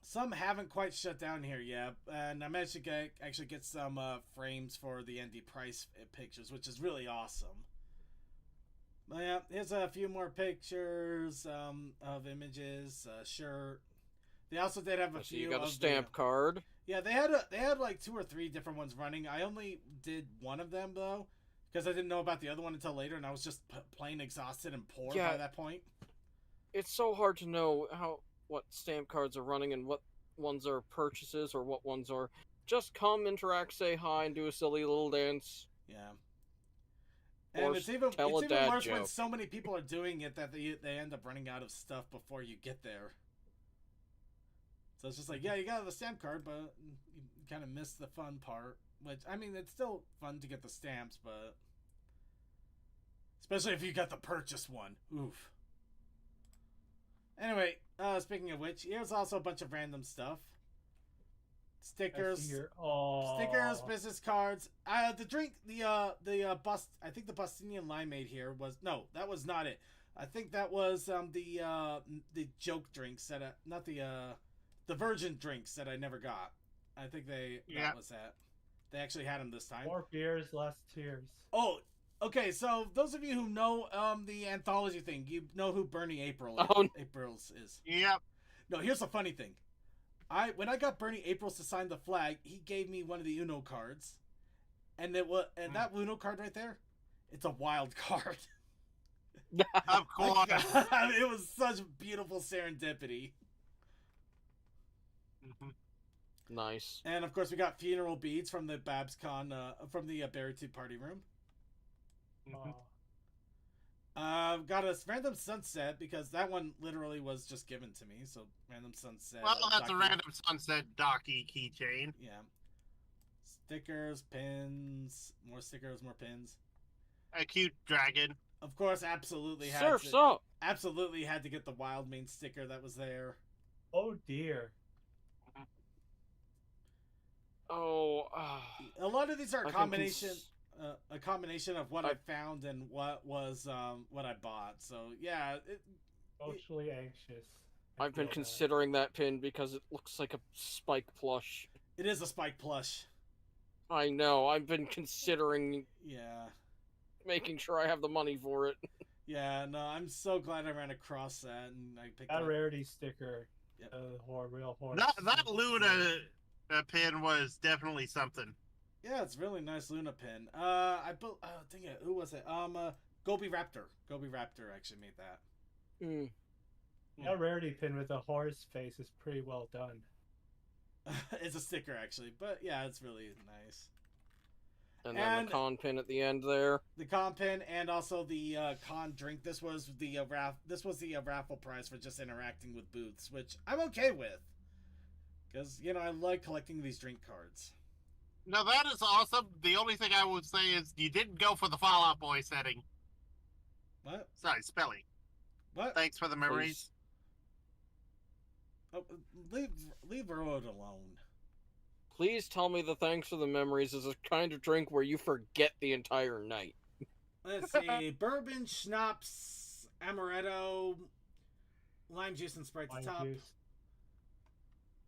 Speaker 1: Some haven't quite shut down here yet, and I managed to get some frames for the ND Price pictures, which is really awesome. But yeah, here's a few more pictures of images, shirt. They also did have a
Speaker 5: So
Speaker 1: few.
Speaker 5: you got a
Speaker 1: of
Speaker 5: stamp card.
Speaker 1: Yeah, they had like 2 or 3 different ones running. I only did one of them though, because I didn't know about the other one until later, and I was just plain exhausted and poor by that point.
Speaker 5: It's so hard to know what stamp cards are running and what ones are purchases or what ones are just come, interact, say hi, and do a silly little dance.
Speaker 1: Yeah. And
Speaker 5: Or
Speaker 1: it's even
Speaker 5: tell a dad
Speaker 1: worse when
Speaker 5: joke.
Speaker 1: so many people are doing it that they end up running out of stuff before you get there. So it's just like, yeah, you got the stamp card, but you kind of missed the fun part. Which, I mean, it's still fun to get the stamps, but especially if you got the purchase one. Oof. Anyway, speaking of which, here's also a bunch of random stuff. Stickers, stickers, business cards. The drink, the bust. I think the Bostonian limeade here was that was not it. I think that was the joke drinks that not the virgin drinks that I never got. I think that was that. They actually had them this time.
Speaker 4: More beers, less tears.
Speaker 1: Oh, okay. So those of you who know the anthology thing, you know who Bernie April's is.
Speaker 2: Yep.
Speaker 1: No, here's the funny thing. When I got Bernie Aprils to sign the flag, he gave me one of the Uno cards, and that Uno card right there, it's a wild card.
Speaker 2: Of course.
Speaker 1: It was such beautiful serendipity.
Speaker 5: Nice.
Speaker 1: And of course, we got funeral beads from the Babscon, from the Berry 2 party room. Got a random sunset because that one literally was just given to me. So random sunset.
Speaker 2: Well, that's a random sunset Docky keychain.
Speaker 1: Yeah. Stickers, pins, more stickers, more pins.
Speaker 2: A cute dragon.
Speaker 1: Of course, absolutely had
Speaker 5: Surf's up.
Speaker 1: Absolutely had to get the wild main sticker that was there.
Speaker 4: Oh dear.
Speaker 5: Oh.
Speaker 1: A lot of these are a
Speaker 5: I can
Speaker 1: combination of what I found and what was what I bought. So yeah,
Speaker 4: Emotionally anxious.
Speaker 5: I've been considering that pin because it looks like a Spike plush.
Speaker 1: it is a Spike plush.
Speaker 5: I know. I've been considering
Speaker 1: Yeah.
Speaker 5: making sure I have the money for it.
Speaker 1: Yeah, no, I'm so glad I ran across that and I picked
Speaker 4: That
Speaker 1: up.
Speaker 4: rarity sticker.
Speaker 1: Yep.
Speaker 4: Real horse.
Speaker 2: That Luna pin was definitely something.
Speaker 1: Yeah, it's really nice Luna pin. Dang it, who was it? Gobi Raptor. Gobi Raptor actually made that.
Speaker 5: Mm.
Speaker 4: That rarity pin with a horse face is pretty well done.
Speaker 1: It's a sticker actually, but yeah, it's really nice.
Speaker 5: And then the con pin at the end there.
Speaker 1: The con pin and also the con drink. This was the raffle prize for just interacting with booths, which I'm okay with, because I like collecting these drink cards.
Speaker 2: Now that is awesome. The only thing I would say is you didn't go for the Fall Out Boy setting.
Speaker 1: What?
Speaker 2: Sorry, spelling.
Speaker 1: What?
Speaker 2: Thanks for the memories.
Speaker 1: Oh, leave Road alone.
Speaker 5: Please tell me the thanks for the memories is a kind of drink where you forget the entire night.
Speaker 1: Let's see. Bourbon, schnapps, amaretto, lime juice, and Sprite to top.
Speaker 4: Juice.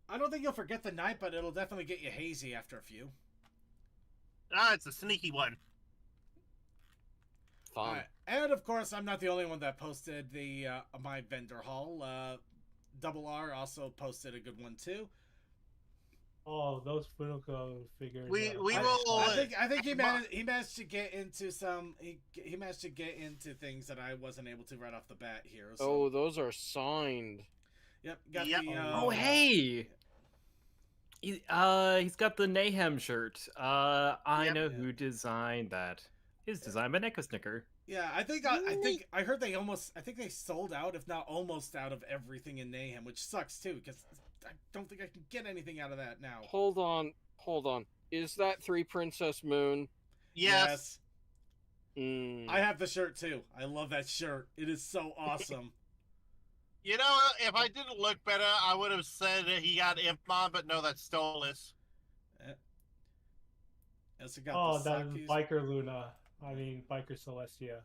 Speaker 1: I don't think you'll forget the night, but it'll definitely get you hazy after a few.
Speaker 2: It's a sneaky one.
Speaker 5: Fun.
Speaker 1: Right. And of course, I'm not the only one that posted the my vendor haul. Double R also posted a good one too.
Speaker 4: Oh, those Funko figures.
Speaker 2: We will.
Speaker 1: I think he managed to get into some. He managed to get into things that I wasn't able to right off the bat here. So.
Speaker 5: Oh, those are signed.
Speaker 1: Yep. Got
Speaker 2: Yep.
Speaker 3: Oh, hey. He's got the Mayhem shirt. I know who designed that. It's designed by Neko Snicker.
Speaker 1: Yeah, I think I heard they sold out, if not almost out of everything in Mayhem, which sucks too, because I don't think I can get anything out of that now.
Speaker 5: Hold on. Is that 3 Princess Moon?
Speaker 2: Yes.
Speaker 1: I have the shirt too. I love that shirt. It is so awesome.
Speaker 2: You know, if I didn't look better, I would have said that he got Impmon, but no, that's Stolas.
Speaker 1: Yes, got the
Speaker 4: that is
Speaker 1: Sakis.
Speaker 4: Biker Luna. I mean, Biker Celestia.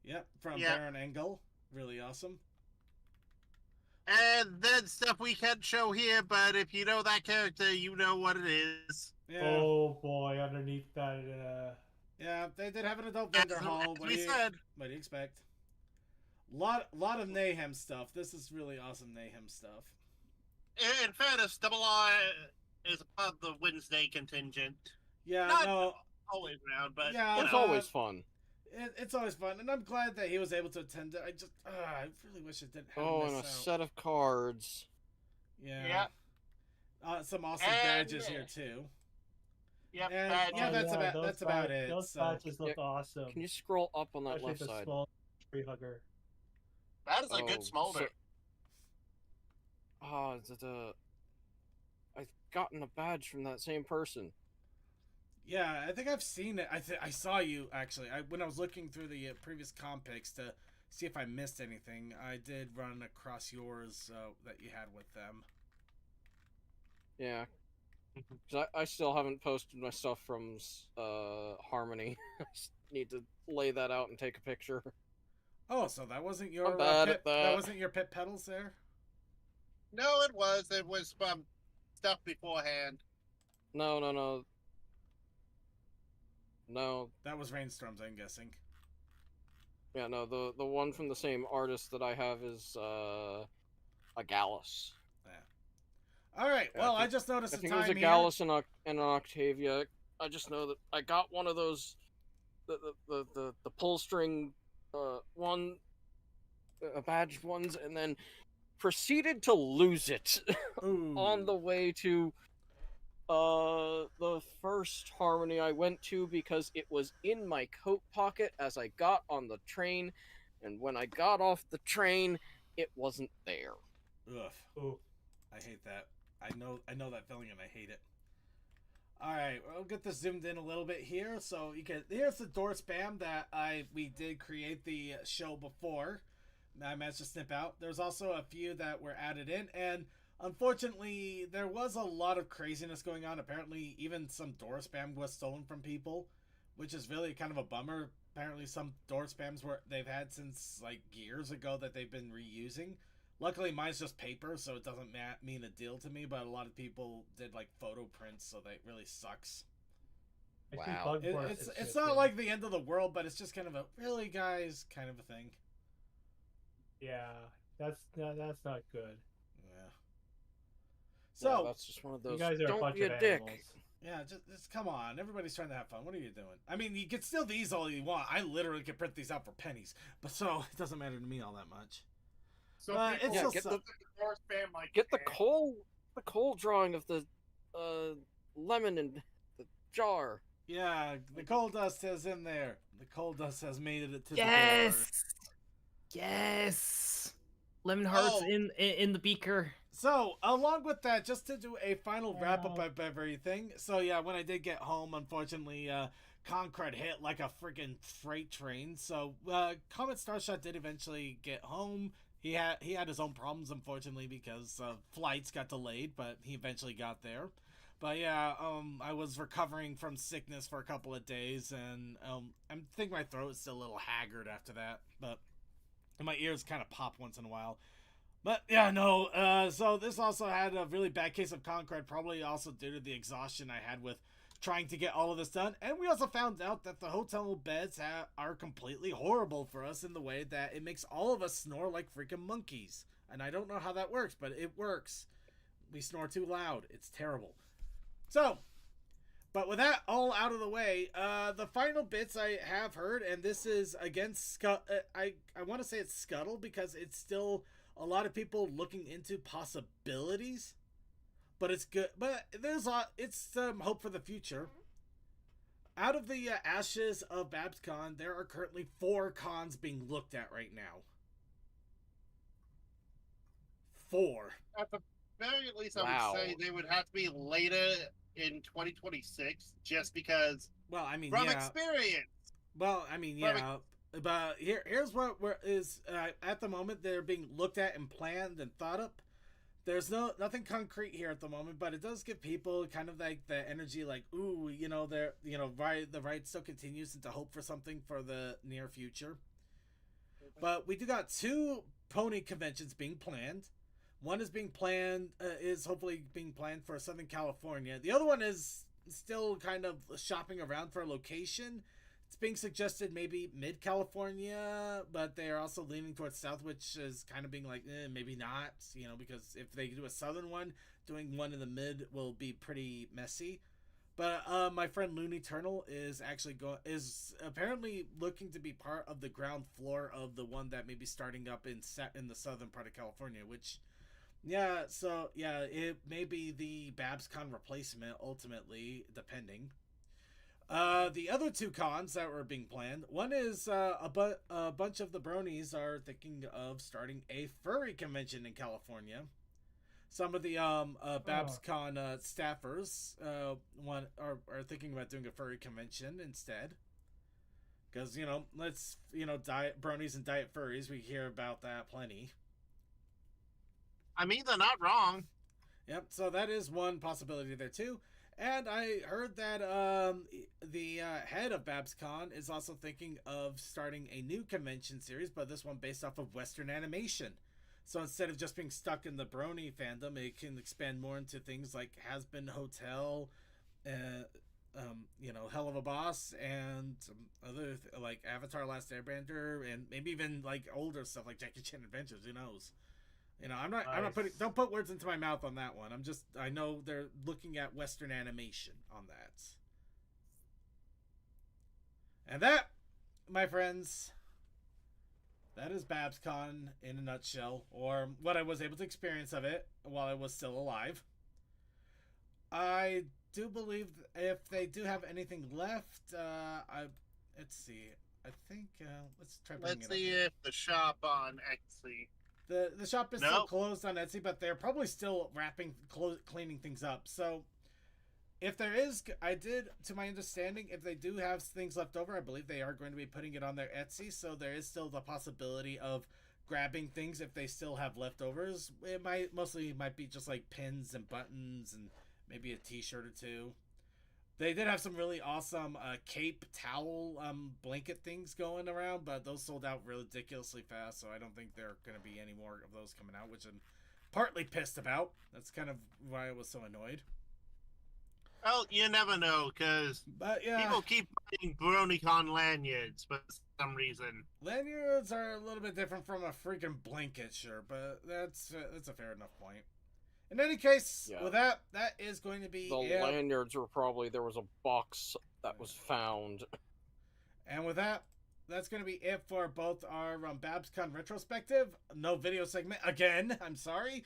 Speaker 1: Yep, from Baron Engel. Really awesome.
Speaker 2: And then stuff we can't show here, but if you know that character, you know what it is.
Speaker 1: Yeah.
Speaker 4: Oh boy, underneath that.
Speaker 1: Yeah, they did have an adult vendor haul. What do you expect? Lot of Mayhem stuff. This is really awesome Mayhem stuff.
Speaker 2: In fairness, Double R is part of the Wednesday contingent.
Speaker 1: Yeah,
Speaker 2: Not always around, but
Speaker 1: yeah,
Speaker 5: It's always fun.
Speaker 1: It's always fun, and I'm glad that he was able to attend it. I really wish it didn't have
Speaker 5: And a set of cards.
Speaker 1: Yeah. Some awesome badges here too.
Speaker 2: Yep.
Speaker 1: And, yeah, that's about it.
Speaker 4: Those
Speaker 1: so.
Speaker 4: badges look awesome.
Speaker 5: Can you scroll up on that
Speaker 4: Especially
Speaker 5: left
Speaker 4: the
Speaker 5: side?
Speaker 4: small tree hugger.
Speaker 2: That is a good smolder.
Speaker 5: So... gotten a badge from that same person.
Speaker 1: Yeah, I think I've seen it. I saw you actually. When I was looking through the previous compics to see if I missed anything, I did run across yours that you had with them.
Speaker 5: Yeah. 'Cause I still haven't posted my stuff from Harmony. I just need to lay that out and take a picture.
Speaker 1: Oh, so that wasn't your
Speaker 5: I'm bad
Speaker 1: pit,
Speaker 5: at that.
Speaker 1: that wasn't your pit pedals there?
Speaker 2: No, it was. It was stuff beforehand.
Speaker 5: No.
Speaker 1: That was Rainstorms, I'm guessing.
Speaker 5: Yeah, no. The one from the same artist that I have is a Gallus.
Speaker 1: All right.
Speaker 5: Yeah,
Speaker 1: Well, I just noticed
Speaker 5: I
Speaker 1: the
Speaker 5: think it was
Speaker 1: time
Speaker 5: a
Speaker 1: here.
Speaker 5: Gallus and an Octavia. I just know that I got one of those, the pull string, one, badged ones, and then proceeded to lose it
Speaker 1: Ooh.
Speaker 5: on the way to the first Harmony I went to, because it was in my coat pocket as I got on the train, and when I got off the train, it wasn't there.
Speaker 1: Ugh.
Speaker 4: Ooh.
Speaker 1: I hate that. I know that feeling and I hate it. All right, we'll get this zoomed in a little bit here. So you can here's the door spam that we did create the show before. I managed to snip out. There's also a few that were added in, and unfortunately, there was a lot of craziness going on. Apparently, even some door spam was stolen from people, which is really kind of a bummer. Apparently, some door spams they've had since like years ago that they've been reusing. Luckily, mine's just paper, so it doesn't mean a deal to me, but a lot of people did, like, photo prints, so that really sucks.
Speaker 5: Wow.
Speaker 1: It's not like the end of the world, but it's just kind of a, really, guys, kind of a thing.
Speaker 4: Yeah, that's not good.
Speaker 1: Yeah.
Speaker 5: So,
Speaker 1: So,
Speaker 5: that's just one of those,
Speaker 4: You guys are a
Speaker 5: don't
Speaker 4: bunch
Speaker 5: be
Speaker 4: of
Speaker 5: a dick.
Speaker 4: animals.
Speaker 1: yeah, just come on. Everybody's trying to have fun. What are you doing? I mean, you can steal these all you want. I literally can print these out for pennies, but so, it doesn't matter to me all that much.
Speaker 2: So
Speaker 1: It's
Speaker 2: people
Speaker 1: just
Speaker 5: Get the coal drawing of the lemon in the jar.
Speaker 1: Yeah, the coal dust is in there. The coal dust has made it to the door.
Speaker 3: Yes. Lemon hearts
Speaker 2: Oh.
Speaker 3: in the beaker.
Speaker 1: So, along with that, just to do a final wrap up of everything. So, yeah, when I did get home, unfortunately, Concrete hit like a freaking freight train. So, Comet Starshot did eventually get home. He had his own problems, unfortunately, because flights got delayed, but he eventually got there. But yeah, I was recovering from sickness for a couple of days, and I think my throat is still a little haggard after that, but and my ears kind of pop once in a while. But yeah, no. So this also had a really bad case of concrete, probably also due to the exhaustion I had with trying to get all of this done. And we also found out that the hotel beds are completely horrible for us in the way that it makes all of us snore like freaking monkeys. And I don't know how that works, but it works. We snore too loud. It's terrible. So, but with that all out of the way, the final bits I have heard, and this is again, I want to say it's Scuttle because it's still a lot of people looking into possibilities, but it's good. But it's hope for the future. Out of the ashes of Babscon, there are currently 4 cons being looked at right now. 4.
Speaker 2: At the very least, I
Speaker 5: Wow.
Speaker 2: would say they would have to be later in 2026, just because
Speaker 1: Well, I mean,
Speaker 2: from
Speaker 1: yeah.
Speaker 2: experience.
Speaker 1: Well, I mean, yeah. But here's what is at the moment they're being looked at and planned and thought up. There's nothing concrete here at the moment, but it does give people kind of like the energy, like, ooh, the ride still continues, and to hope for something for the near future. But we do got 2 pony conventions being planned. One is being planned, is hopefully being planned for Southern California. The other one is still kind of shopping around for a location. It's being suggested maybe mid-California, but they are also leaning towards south, which is kind of being like, maybe not, because if they do a southern one, doing one in the mid will be pretty messy. But my friend Looney Turtle is actually is apparently looking to be part of the ground floor of the one that may be starting up in the southern part of California, which, yeah, so yeah, it may be the Babscon replacement ultimately, depending. The other 2 cons that were being planned, one is a bunch of the bronies are thinking of starting a furry convention in California. some of the Babscon staffers are thinking about doing a furry convention instead. Because, let's, diet bronies and diet furries, we hear about that plenty.
Speaker 2: I mean, they're not wrong.
Speaker 1: Yep, so that is one possibility there too. And I heard that the head of Babscon is also thinking of starting a new convention series, but this one based off of Western animation. So instead of just being stuck in the Brony fandom, it can expand more into things like Has Been Hotel, Hell of a Boss, and other like Avatar: Last Airbender, and maybe even like older stuff like Jackie Chan Adventures. Who knows? I'm not putting. Don't put words into my mouth on that one. I know they're looking at Western animation on that. And that, my friends, that is Babscon in a nutshell, or what I was able to experience of it while I was still alive. I do believe if they do have anything left, let's see. I think let's try.
Speaker 2: Let's see if the shop on Etsy.
Speaker 1: The shop is still closed on Etsy, but they're probably still cleaning things up. So if there is, to my understanding, if they do have things left over, I believe they are going to be putting it on their Etsy. So there is still the possibility of grabbing things if they still have leftovers. It mostly might be just like pins and buttons and maybe a t-shirt or two. They did have some really awesome cape, towel, blanket things going around, but those sold out ridiculously fast, so I don't think there are going to be any more of those coming out, which I'm partly pissed about. That's kind of why I was so annoyed.
Speaker 2: Well, you never know, because people keep buying BronyCon lanyards, but for some reason.
Speaker 1: Lanyards are a little bit different from a freaking blanket, sure, but that's a fair enough point. In any case, with that is going to be...
Speaker 5: The lanyards were probably... There was a box that was found.
Speaker 1: And with that, that's going to be it for both our Babscon retrospective. No video segment. Again, I'm sorry.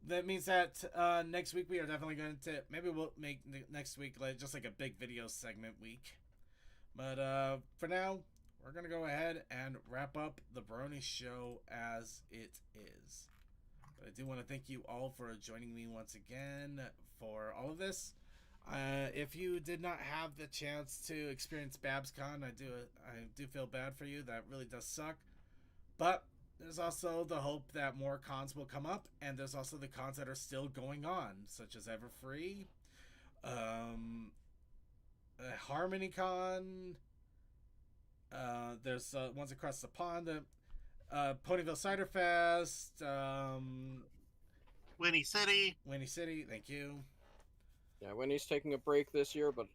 Speaker 1: That means that next week we are definitely going to... Maybe we'll make next week just like a big video segment week. But for now, we're going to go ahead and wrap up the Brony show as it is. But I do want to thank you all for joining me once again for all of this. If you did not have the chance to experience Babscon, I do feel bad for you. That really does suck. But there's also the hope that more cons will come up, and there's also the cons that are still going on, such as Everfree, HarmonyCon. There's ones across the pond. Ponyville Cider Fest,
Speaker 2: Winnie City,
Speaker 1: thank you.
Speaker 5: Yeah, Winnie's taking a break this year, but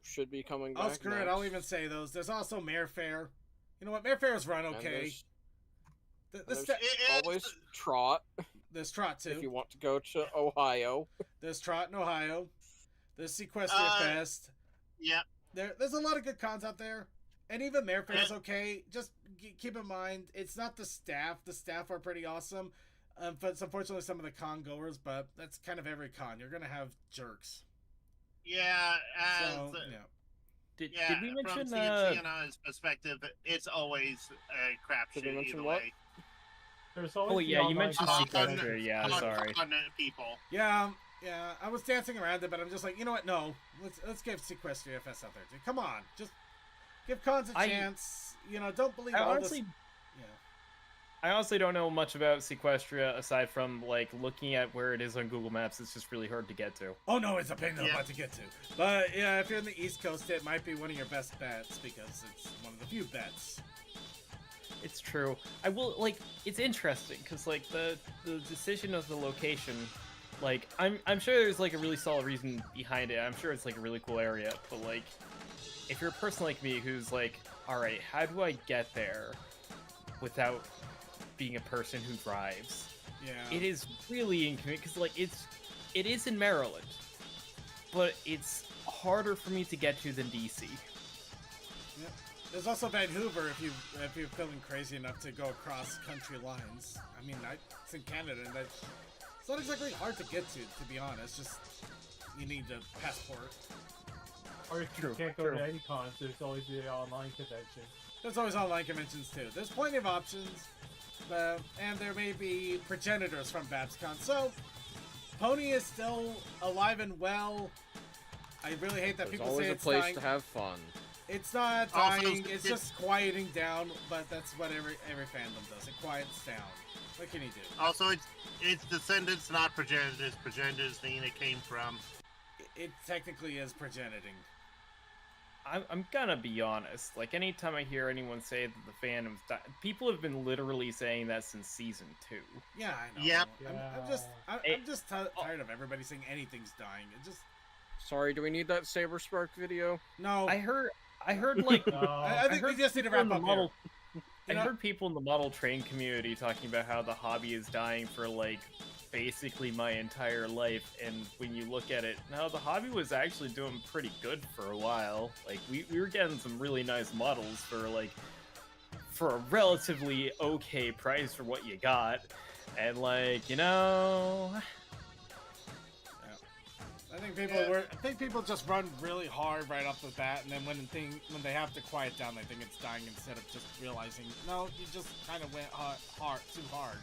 Speaker 5: should be coming back.
Speaker 1: Oh, screw it, I'll even say those. There's also Mare Fair. You know what, Mare Fair's run okay.
Speaker 5: There's always Trot.
Speaker 1: There's Trot, too.
Speaker 5: If you want to go to Ohio.
Speaker 1: There's Trot in Ohio. There's Sequestria Fest.
Speaker 2: Yep.
Speaker 1: There's a lot of good cons out there. And even Mare Fair is okay. Just keep in mind, it's not the staff. The staff are pretty awesome. But it's unfortunately some of the con goers, but that's kind of every con. You're going to have jerks.
Speaker 2: Yeah.
Speaker 3: Did we mention...
Speaker 2: From CNC's perspective, it's always a crapshoot either way.
Speaker 4: There's always
Speaker 3: you mentioned Sequestria. Yeah, sorry.
Speaker 2: People.
Speaker 1: Yeah, I was dancing around it, but I'm just like, you know what? No. Let's give Sequestria Fest out there, dude. Come on. Just... give cons a chance. Don't believe all this.
Speaker 3: I honestly don't know much about Sequestria aside from looking at where it is on Google Maps. It's just really hard to get to.
Speaker 1: Oh no, it's a pain in the butt to get to. But yeah, if you're in the East Coast, it might be one of your best bets because it's one of the few bets.
Speaker 3: It's true. I will it's interesting because the decision of the location, I'm sure there's a really solid reason behind it. I'm sure it's a really cool area, but if you're a person like me who's all right, how do I get there without being a person who drives?
Speaker 1: Yeah.
Speaker 3: It is really inconvenient because it is in Maryland, but it's harder for me to get to than DC.
Speaker 1: Yeah. There's also Vancouver if you're feeling crazy enough to go across country lines. I mean, it's in Canada, and it's not exactly hard to get to be honest. Just you need a passport.
Speaker 4: Or if you can't go to any cons, there's always the online convention.
Speaker 1: There's always online conventions too. There's plenty of options, and there may be progenitors from Babscon. So, Pony is still alive and well. I really hate that
Speaker 5: There's
Speaker 1: people
Speaker 5: always
Speaker 1: say
Speaker 5: a
Speaker 1: it's
Speaker 5: place
Speaker 1: dying.
Speaker 5: to have fun.
Speaker 1: It's not
Speaker 2: Also,
Speaker 1: dying, it's
Speaker 2: it-
Speaker 1: just quieting down, but that's what every fandom does. It quiets down. What can you do?
Speaker 2: Also, it's descendants, not progenitors. Progenitors mean it came from.
Speaker 1: It technically is progeniting.
Speaker 3: I'm gonna be honest. Like, anytime I hear anyone say that the fandom's people have been literally saying that since season 2.
Speaker 1: Yeah, I know.
Speaker 2: Yep.
Speaker 1: I'm just tired of everybody saying anything's dying. It just
Speaker 5: Sorry, do we need that Saber Spark video?
Speaker 1: no.
Speaker 3: I heard like
Speaker 4: No.
Speaker 1: I think we
Speaker 3: heard
Speaker 1: just need to
Speaker 3: people
Speaker 1: wrap
Speaker 3: in the
Speaker 1: up
Speaker 3: model.
Speaker 1: here.
Speaker 3: I
Speaker 1: You know-
Speaker 3: heard people in the model train community talking about how the hobby is dying for like basically my entire life, and when you look at it, no, the hobby was actually doing pretty good for a while. Like we were getting some really nice models for a relatively okay price for what you got, and like, you know,
Speaker 1: I think people just run really hard right off the bat, and then when they have to quiet down, they think it's dying instead of just realizing, no, you just kind of went too hard.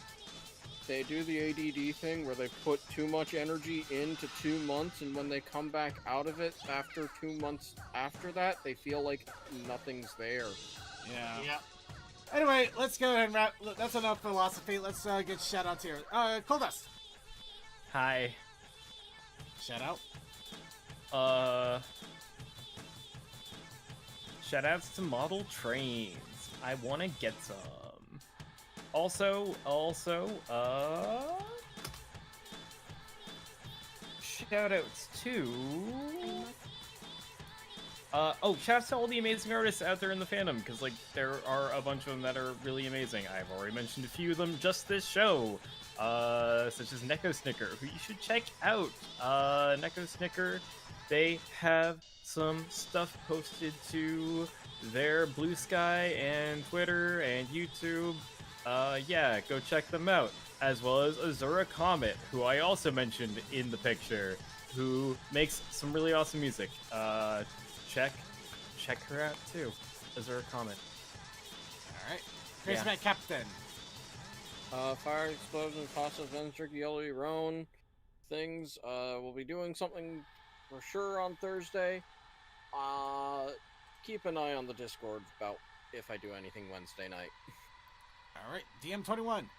Speaker 5: They do the ADD thing where they put too much energy into 2 months, and when they come back out of it after 2 months after that, they feel like nothing's there.
Speaker 1: Yeah.
Speaker 2: Yep.
Speaker 1: Anyway, let's go ahead and wrap. That's enough philosophy. Let's get shout outs here. Coldust.
Speaker 3: hi.
Speaker 1: Shout out.
Speaker 3: Shoutouts to model trains. I want to get some. Also, shoutouts to. Shoutouts to all the amazing artists out there in the fandom, because like there are a bunch of them that are really amazing. I've already mentioned a few of them just this show. Such as Neko Snicker, who you should check out. Neko Snicker, they have some stuff posted to their Blue Sky and Twitter and YouTube. Yeah, go check them out. As well as Azura Comet, who I also mentioned in the picture, who makes some really awesome music. Check her out too. Azura Comet.
Speaker 1: All right. Chris
Speaker 3: Yeah.
Speaker 1: Captain.
Speaker 5: Fire Explosion, Casa Venture, Yellow Roan, things. We'll be doing something for sure on Thursday. Keep an eye on the Discord about if I do anything Wednesday night.
Speaker 1: All right. DM21.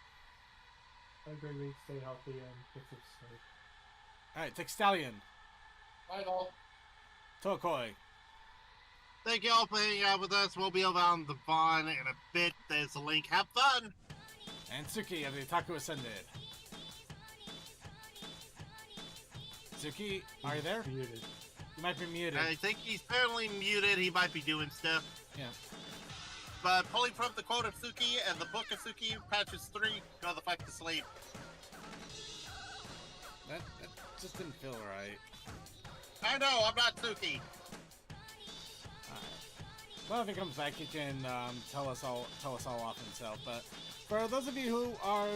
Speaker 4: Have a great week. Stay healthy and get some sleep.
Speaker 1: All right. Textalion.
Speaker 8: Bye, all.
Speaker 1: Tokoi.
Speaker 2: Thank you all for hanging out with us. We'll be over on the Vaughn in a bit. There's a link. Have fun!
Speaker 1: And Tsuki of the Otaku Ascended. Tsuki, are you there?
Speaker 4: Muted.
Speaker 1: You might be muted.
Speaker 2: I think he's currently muted. He might be doing stuff.
Speaker 1: Yeah.
Speaker 2: But pulling from the quote of Suki and the book of Suki, patches 3, go the fuck to sleep.
Speaker 1: That just didn't feel right.
Speaker 2: I know, I'm not Suki.
Speaker 1: Well, if he comes back, he can tell us all off himself. But for those of you who are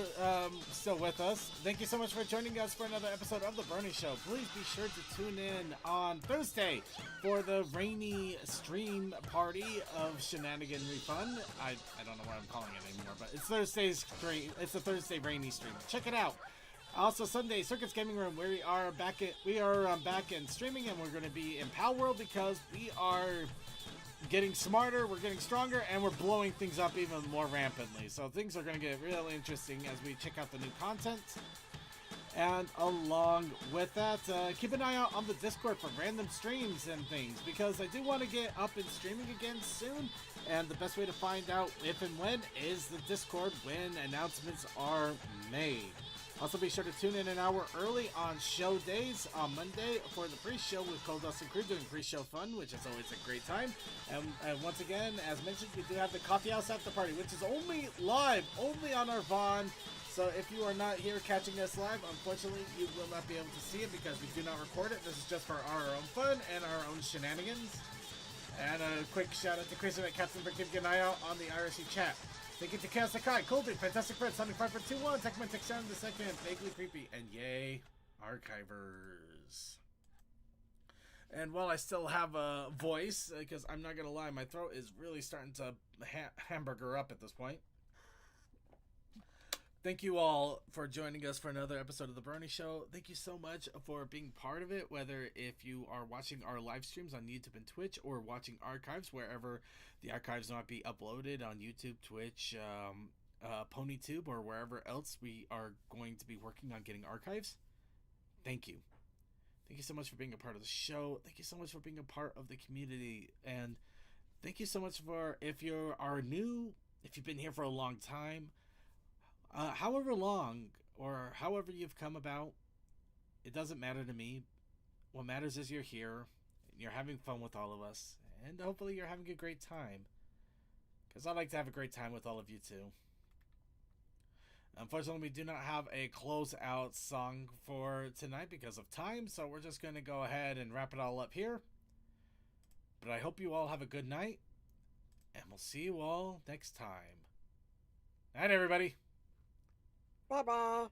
Speaker 1: still with us, thank you so much for joining us for another episode of the Brony Show. Please be sure to tune in on Thursday for the rainy stream party of Shenanigan Refund. I don't know what I'm calling it anymore, but it's Thursday's stream. It's the Thursday rainy stream. Check it out. Also Sunday, Circuits Gaming Room. We are back and streaming, and we're going to be in Pal World because we are getting smarter, we're getting stronger, and we're blowing things up even more rampantly. So things are going to get real interesting as we check out the new content. And along with that, keep an eye out on the Discord for random streams and things, because I do want to get up and streaming again soon. And the best way to find out if and when is the Discord when announcements are made. Also, be sure to tune in an hour early on show days on Monday for the pre-show with Cold Dust and Crew doing pre-show fun, which is always a great time. And once again, as mentioned, we do have the Coffee House After Party, which is only live, only on our Vaughn. So if you are not here catching us live, unfortunately, you will not be able to see it because we do not record it. This is just for our own fun and our own shenanigans. And a quick shout out to Chris and Captain for keeping an eye out on the IRC chat. Thank you to Chaos Sakai, Colby, Fantastic Fred, Sonic 5 for 2-1, Techman Tech Sound the second, Vaguely Creepy, and yay, Archivers. And while I still have a voice, because I'm not going to lie, my throat is really starting to hamburger up at this point. thank you all for joining us for another episode of the Brony Show. Thank you so much for being part of it, whether if you are watching our live streams on YouTube and Twitch or watching archives wherever the archives might be uploaded on YouTube, Twitch, PonyTube, or wherever else we are going to be working on getting archives. Thank you. Thank you so much for being a part of the show. Thank you so much for being a part of the community. And thank you so much for, if you are new, if you've been here for a long time, however long or however you've come about, it doesn't matter to me. What matters is you're here, and you're having fun with all of us, and hopefully you're having a great time. Because I like to have a great time with all of you too. Unfortunately, we do not have a close-out song for tonight because of time, so we're just going to go ahead and wrap it all up here. But I hope you all have a good night, and we'll see you all next time. Night, everybody.
Speaker 8: Bye-bye.